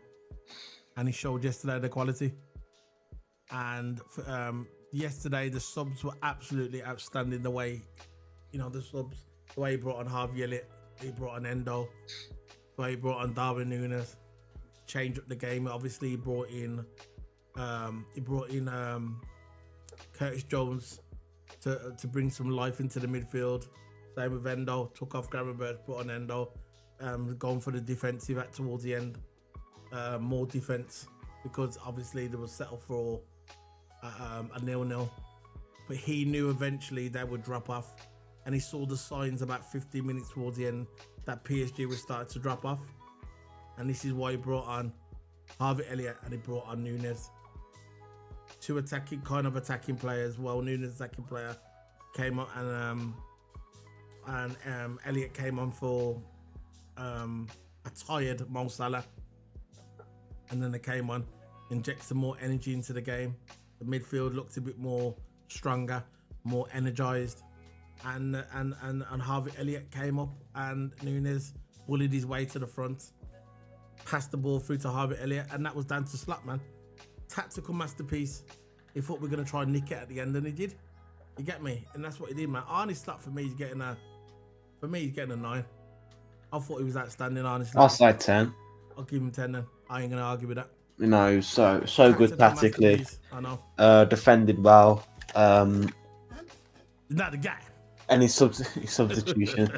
And he showed yesterday the quality. And yesterday, the subs were absolutely outstanding. The way, the subs, the way he brought on Harvey Elliott, he brought on Endo, the way he brought on Darwin Núñez, changed up the game. Obviously, he brought in Curtis Jones to bring some life into the midfield. Same with Endo, took off Gravenberch, brought on Endo, going for the defensive towards the end, more defense, because obviously they were settled for a 0-0, but he knew eventually they would drop off, and he saw the signs about 15 minutes towards the end that PSG was starting to drop off, and this is why he brought on Harvey Elliott and he brought on Núñez. two attacking players. Well, Nunes attacking player came on, and Elliott came on for a tired Mo Salah, and then they came on, inject some more energy into the game. The midfield looked a bit more stronger, more energized, and Harvey Elliott came up, and Nunes bullied his way to the front, passed the ball through to Harvey Elliott, and that was down to Slot, man. Tactical masterpiece. He thought we were going to try and nick it at the end, and he did. You get me? And that's what he did, man. Arnie Slot, for me, he's getting a 9. I thought he was outstanding, honestly. I'll say 10. I'll give him 10 then. I ain't going to argue with that. You know, so good tactically. I know. Defended well. Not the guy. And his substitutions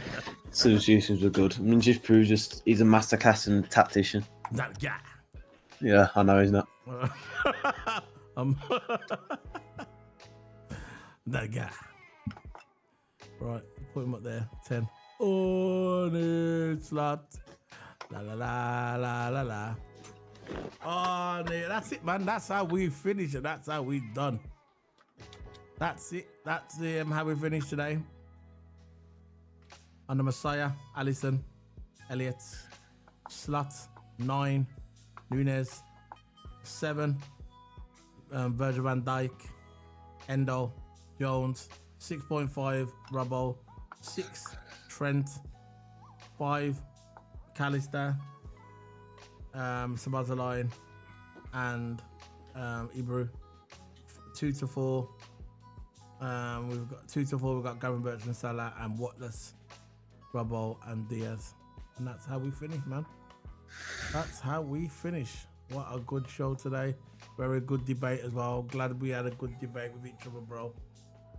were good. I mean, just proves he's a masterclass and tactician. Not the guy. Yeah, I know he's not. That guy. Right, put him up there. 10. Oh, Slot. La la la la la la. Oh, that's it, man. That's how we finish it. That's how we done. That's it. That's how we finish today. On the Messiah, Alisson, Elliott, Slot, 9, Nunes, 7, Virgil van Dijk, Endo, Jones, 6.5, Robbo, 6, Trent, 5, Callister, Sabazalayan, and Ibru. 2 to 4. We've got 2 to 4. We've got Gavin Bertrand, Salah, and Watless, Robbo, and Diaz. And that's how we finish, man. That's how we finish. What a good show today. Very good debate as well. Glad we had a good debate with each other, bro.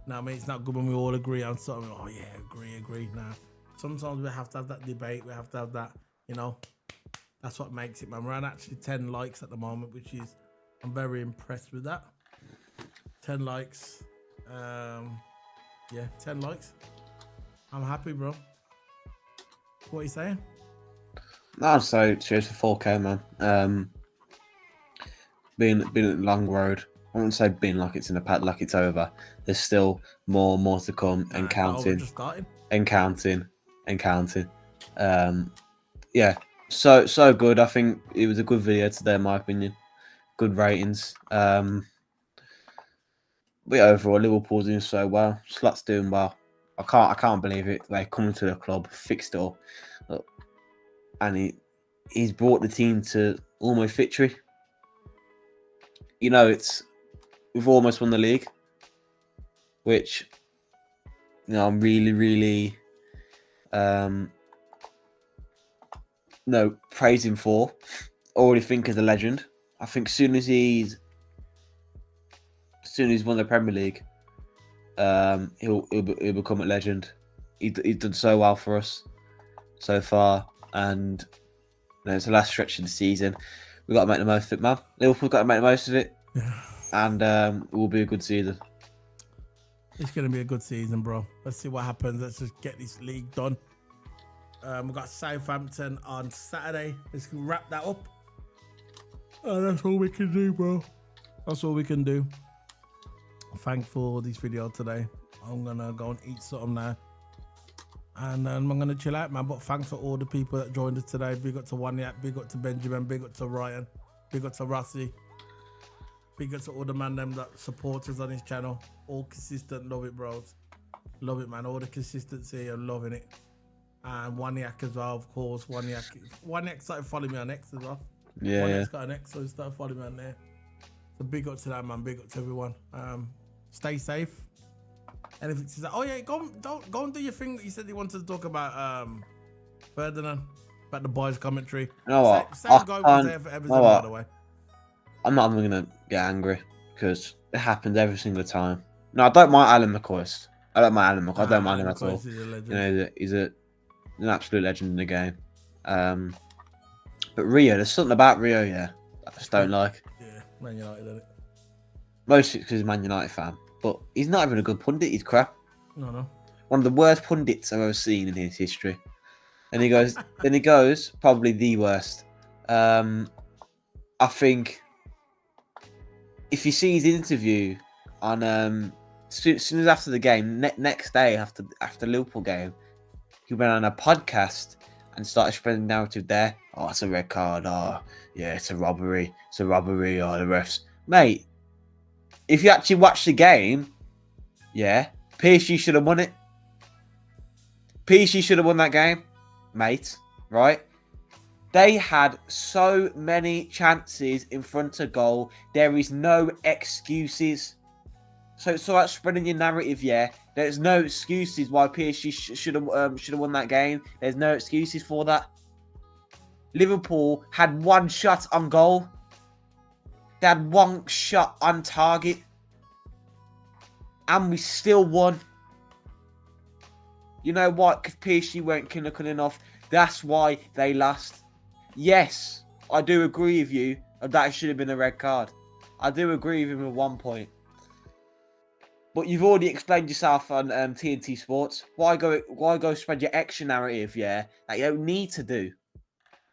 Now, I mean, it's not good when we all agree on something. Oh, yeah, agree. Now, sometimes we have to have that debate. We have to have that, you know. That's what makes it, man. We're on actually 10 likes at the moment, which is, I'm very impressed with that. 10 likes. Yeah, 10 likes. I'm happy, bro. What are you saying? No, so cheers for 4K, man. Been a long road. I wouldn't say been like it's in the pad, like it's over. There's still more to come, and counting, and counting. Yeah, so good. I think it was a good video today, in my opinion. Good ratings. But overall, Liverpool's doing so well. Slot's doing well. I can't believe it. They're coming to the club, fixed it up, and he's brought the team to almost victory. You know, we've almost won the league, which, you know, I'm really praise him for. Already think he's a legend. I think as soon as he's won the Premier League, he'll become a legend. He's done so well for us so far, and you know, it's the last stretch of the season. We've got to make the most of it, man. Liverpool's got to make the most of it, and it will be a good season. It's going to be a good season, bro. Let's see what happens. Let's just get this league done. We've got Southampton on Saturday. Let's wrap that up. That's all we can do, bro. That's all we can do. Thanks for this video today. I'm going to go and eat something now. And I'm going to chill out, man. But thanks for all the people that joined us today. Big up to Waniak, big up to Benjamin, big up to Ryan, big up to Rossi. Big up to all the man them that support us on his channel. All consistent, love it, bros. Love it, man. All the consistency, I'm loving it. And Waniak as well, of course. Waniak started following me on X as well. Yeah. Waniak's got an X, so he started following me on there. So big up to that, man. Big up to everyone. Stay safe. Anything to say? Oh yeah, go and do your thing that you said you wanted to talk about. Ferdinand, about the boys' commentary. You know what? Same guy was there for everything, by the way. I'm not even gonna get angry because it happens every single time. No, I don't mind Alan McCoist. I don't mind Alan McCoist. I don't mind him at all. You know, he's an absolute legend in the game. But Rio, there's something about Rio, yeah, I just don't like. Yeah, Man United, isn't it? Mostly because he's a Man United fan. But he's not even a good pundit. He's crap. No. One of the worst pundits I've ever seen in his history. And he goes, probably the worst. I think if you see his interview on soon as after the game, next day after Liverpool game, he went on a podcast and started spreading narrative there. Oh, it's a red card. Oh, yeah, it's a robbery. It's a robbery. Oh, the refs, mate. If you actually watch the game, yeah, PSG should have won it. PSG should have won that game, mate. Right? They had so many chances in front of goal. There is no excuses. So that's spreading your narrative, yeah. There's no excuses why PSG should have won that game. There's no excuses for that. Liverpool had one shot on goal. They had one shot on target. And we still won. You know what? Because PSG weren't clinical enough. That's why they lost. Yes, I do agree with you that should have been a red card. I do agree with him at one point. But you've already explained yourself on TNT Sports. Why go spread your extra narrative, yeah, that you don't need to do,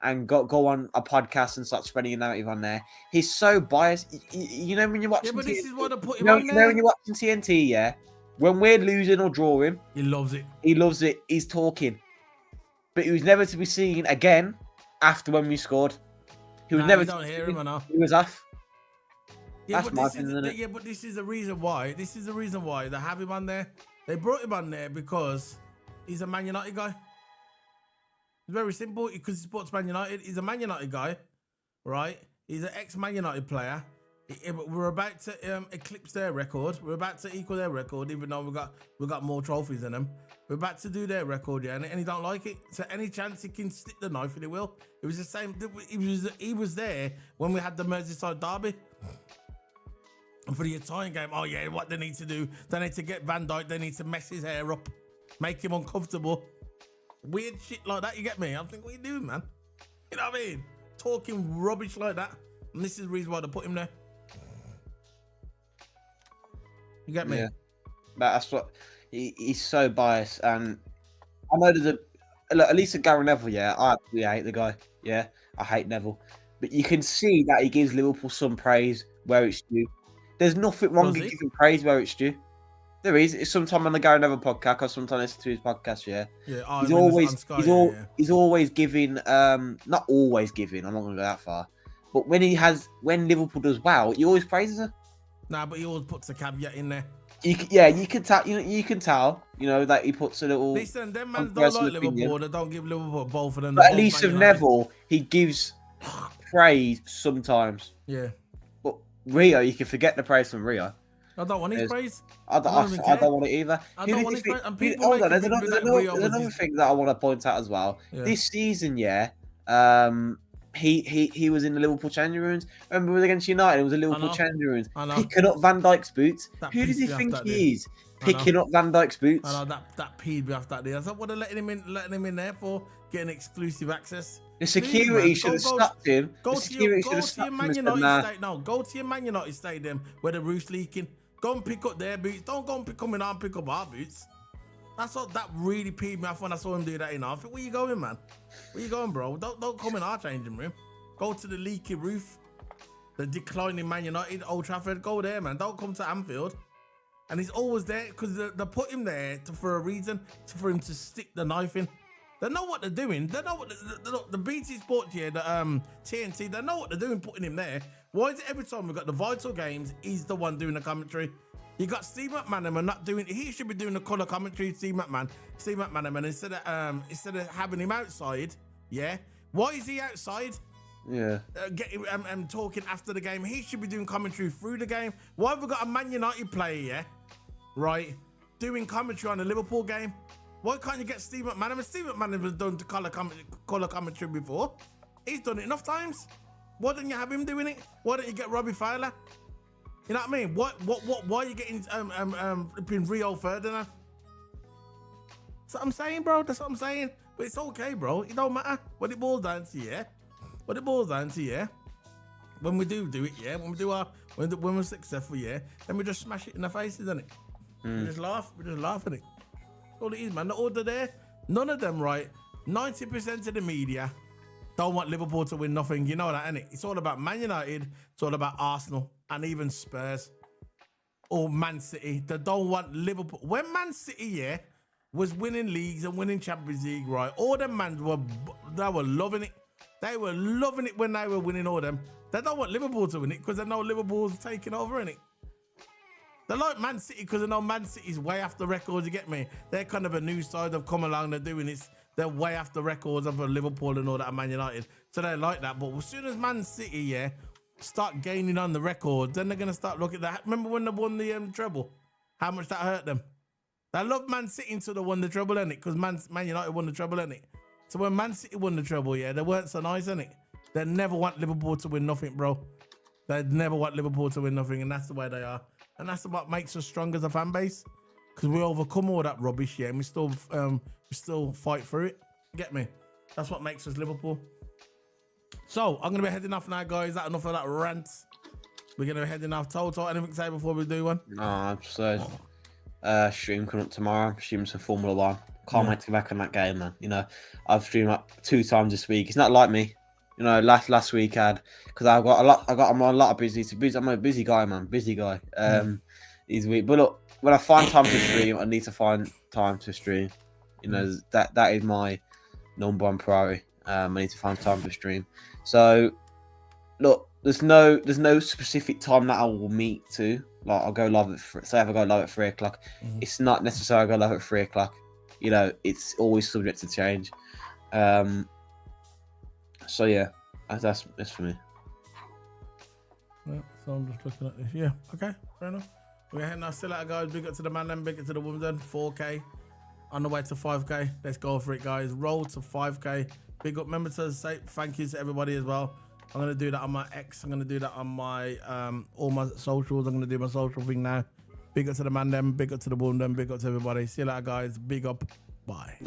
and go on a podcast and start spreading your narrative on there? He's so biased. You know when you're watching. Yeah, but TNT, this is why they put him on there. You know when you're watching TNT, yeah, when we're losing or drawing, He loves it. He loves it. He's talking, but he was never to be seen again after when we scored. He was never. You don't hear him or no? He was off. Yeah, That's my opinion, isn't it? Yeah, but this is the reason why. This is the reason why they have him on there. They brought him on there because he's a Man United guy. It's very simple. Because he supports Man United. He's a Man United guy, right? He's an ex-Man United player. We're about to eclipse their record. We're about to equal their record, even though we got more trophies than them. We're about to do their record, yeah, and he don't like it. So any chance he can stick the knife in, he will. It was the same. He was there when we had the Merseyside derby. And for the Italian game, oh yeah, what they need to do, they need to get Van Dijk, they need to mess his hair up, make him uncomfortable. Weird shit like that, you get me? I'm thinking, what are you doing, man? You know what I mean? Talking rubbish like that. And this is the reason why they put him there. You get me? Yeah. That's what he's so biased, and I know there's at least a Gary Neville. Yeah, I absolutely hate the guy. Yeah, I hate Neville, but you can see that he gives Liverpool some praise where it's due. There's nothing wrong with giving praise where it's due. There is. It's sometime on the Gary Neville podcast, or sometimes listen to his podcast. Yeah, yeah. He's always giving. Not always giving. I'm not going to go that far, but when Liverpool does well, he always praises her. Nah, but he always puts a caveat in there. You can tell. You can tell. You know that he puts a little. Listen, them man don't like Liverpool. They don't give Liverpool both of them. But at least with Neville, he gives praise sometimes. Yeah. But Rio, you can forget the praise from Rio. I don't want his praise. I don't want it either. I don't want his praise. And people hold on, there's another thing that I want to point out as well. Yeah. This season, yeah, he was in the Liverpool changing rooms. Remember, it was against United. It was a Liverpool changing rooms. Picking up Van Dijk's boots. Who does he think he is? Picking up Van Dijk's boots. I know that peed me off that day. I thought, what are letting him in there for? Getting exclusive access. The security should have stopped him. Go to your Man United stadium. No, go to your Man United stadium where the roof's leaking. Go and pick up their boots. Don't go and come in and pick up our boots. That's what that really peed me off when I saw him do that. I think, where you going, man? Where you going, bro? Don't come in our changing room. Go to the leaky roof, the declining Man United, Old Trafford. Go there, man. Don't come to Anfield. And he's always there because they put him there for a reason, for him to stick the knife in. They know what they're doing. They know what the BT Sports here, the TNT. They know what they're doing, putting him there. Why is it every time we've got the vital games, he's the one doing the commentary? You got Steve McManaman not doing. He should be doing the colour commentary. Steve McManaman, instead of having him outside, yeah. Why is he outside? Yeah. Getting talking after the game. He should be doing commentary through the game. Why have we got a Man United player, yeah, right, doing commentary on the Liverpool game? Why can't you get Steve McManaman? Steve McManaman has done the colour commentary before. He's done it enough times. Why don't you have him doing it? Why don't you get Robbie Fowler? You know what I mean? Why are you getting Rio Ferdinand? That's what I'm saying, bro. That's what I'm saying. But it's okay, bro. It don't matter. What it boils down to, yeah. What it boils down to, yeah. When we do it, yeah. When we're successful, yeah. Then we just smash it in the faces, isn't it? We just laugh. We just laugh at it. That's all it is, man. The order there. None of them, right? 90% of the media don't want Liverpool to win nothing. You know that, innit? It's all about Man United. It's all about Arsenal. and even Spurs or Man City. They don't want Liverpool. When Man City, yeah, was winning leagues and winning Champions League, right? All them mans were loving it. They were loving it when they were winning all them. They don't want Liverpool to win it because they know Liverpool's taking over, innit? They like Man City because they know Man City's way after records, you get me? They're kind of a new side. They've come along, they're doing this. They're way after records of Liverpool and all that, and Man United. So they like that. But as soon as Man City, yeah, start gaining on the records, then they're going to start looking at that. Remember when they won the treble? How much that hurt them? They love Man City until they won the treble, innit? Because Man United won the treble, innit? So when Man City won the treble, yeah, they weren't so nice, innit? They never want Liverpool to win nothing, bro. They never want Liverpool to win nothing, and that's the way they are. And that's what makes us strong as a fan base. Because we overcome all that rubbish, yeah, and we still fight through it. Get me? That's what makes us Liverpool. So, I'm going to be heading off now, guys. That's enough of that rant. We're going to be heading off. Toto, anything to say before we do one? No, I'm so... stream coming up tomorrow. Stream some Formula One. Can't wait to get back on that game, man. You know, I've streamed up 2 times this week. It's not like me. You know, last week I had, because I'm on a lot of busy. I'm a busy guy, man. Busy guy. These week, but look, when I find time to stream, I need to find time to stream. You know, that is my number 1 priority. I need to find time to stream. So, look, there's no specific time that I will meet to. Like, I'll go live at say if I go live at 3 o'clock. It's not necessary I go live at 3 o'clock. You know, it's always subject to change. So yeah, that's for me. Yeah, so I'm just looking at this. Yeah, okay, fair enough. We're heading now. Still out, guys. Big up to the man, then big up to the woman. 4K on the way to 5K. Let's go for it, guys. Roll to 5K. Big up. Remember to say thank you to everybody as well. I'm gonna do that on my X. I'm gonna do that on my all my socials. I'm gonna do my social thing now. Big up to the man, them. Big up to the woman, them. Big up to everybody. See you later, guys. Big up. Bye.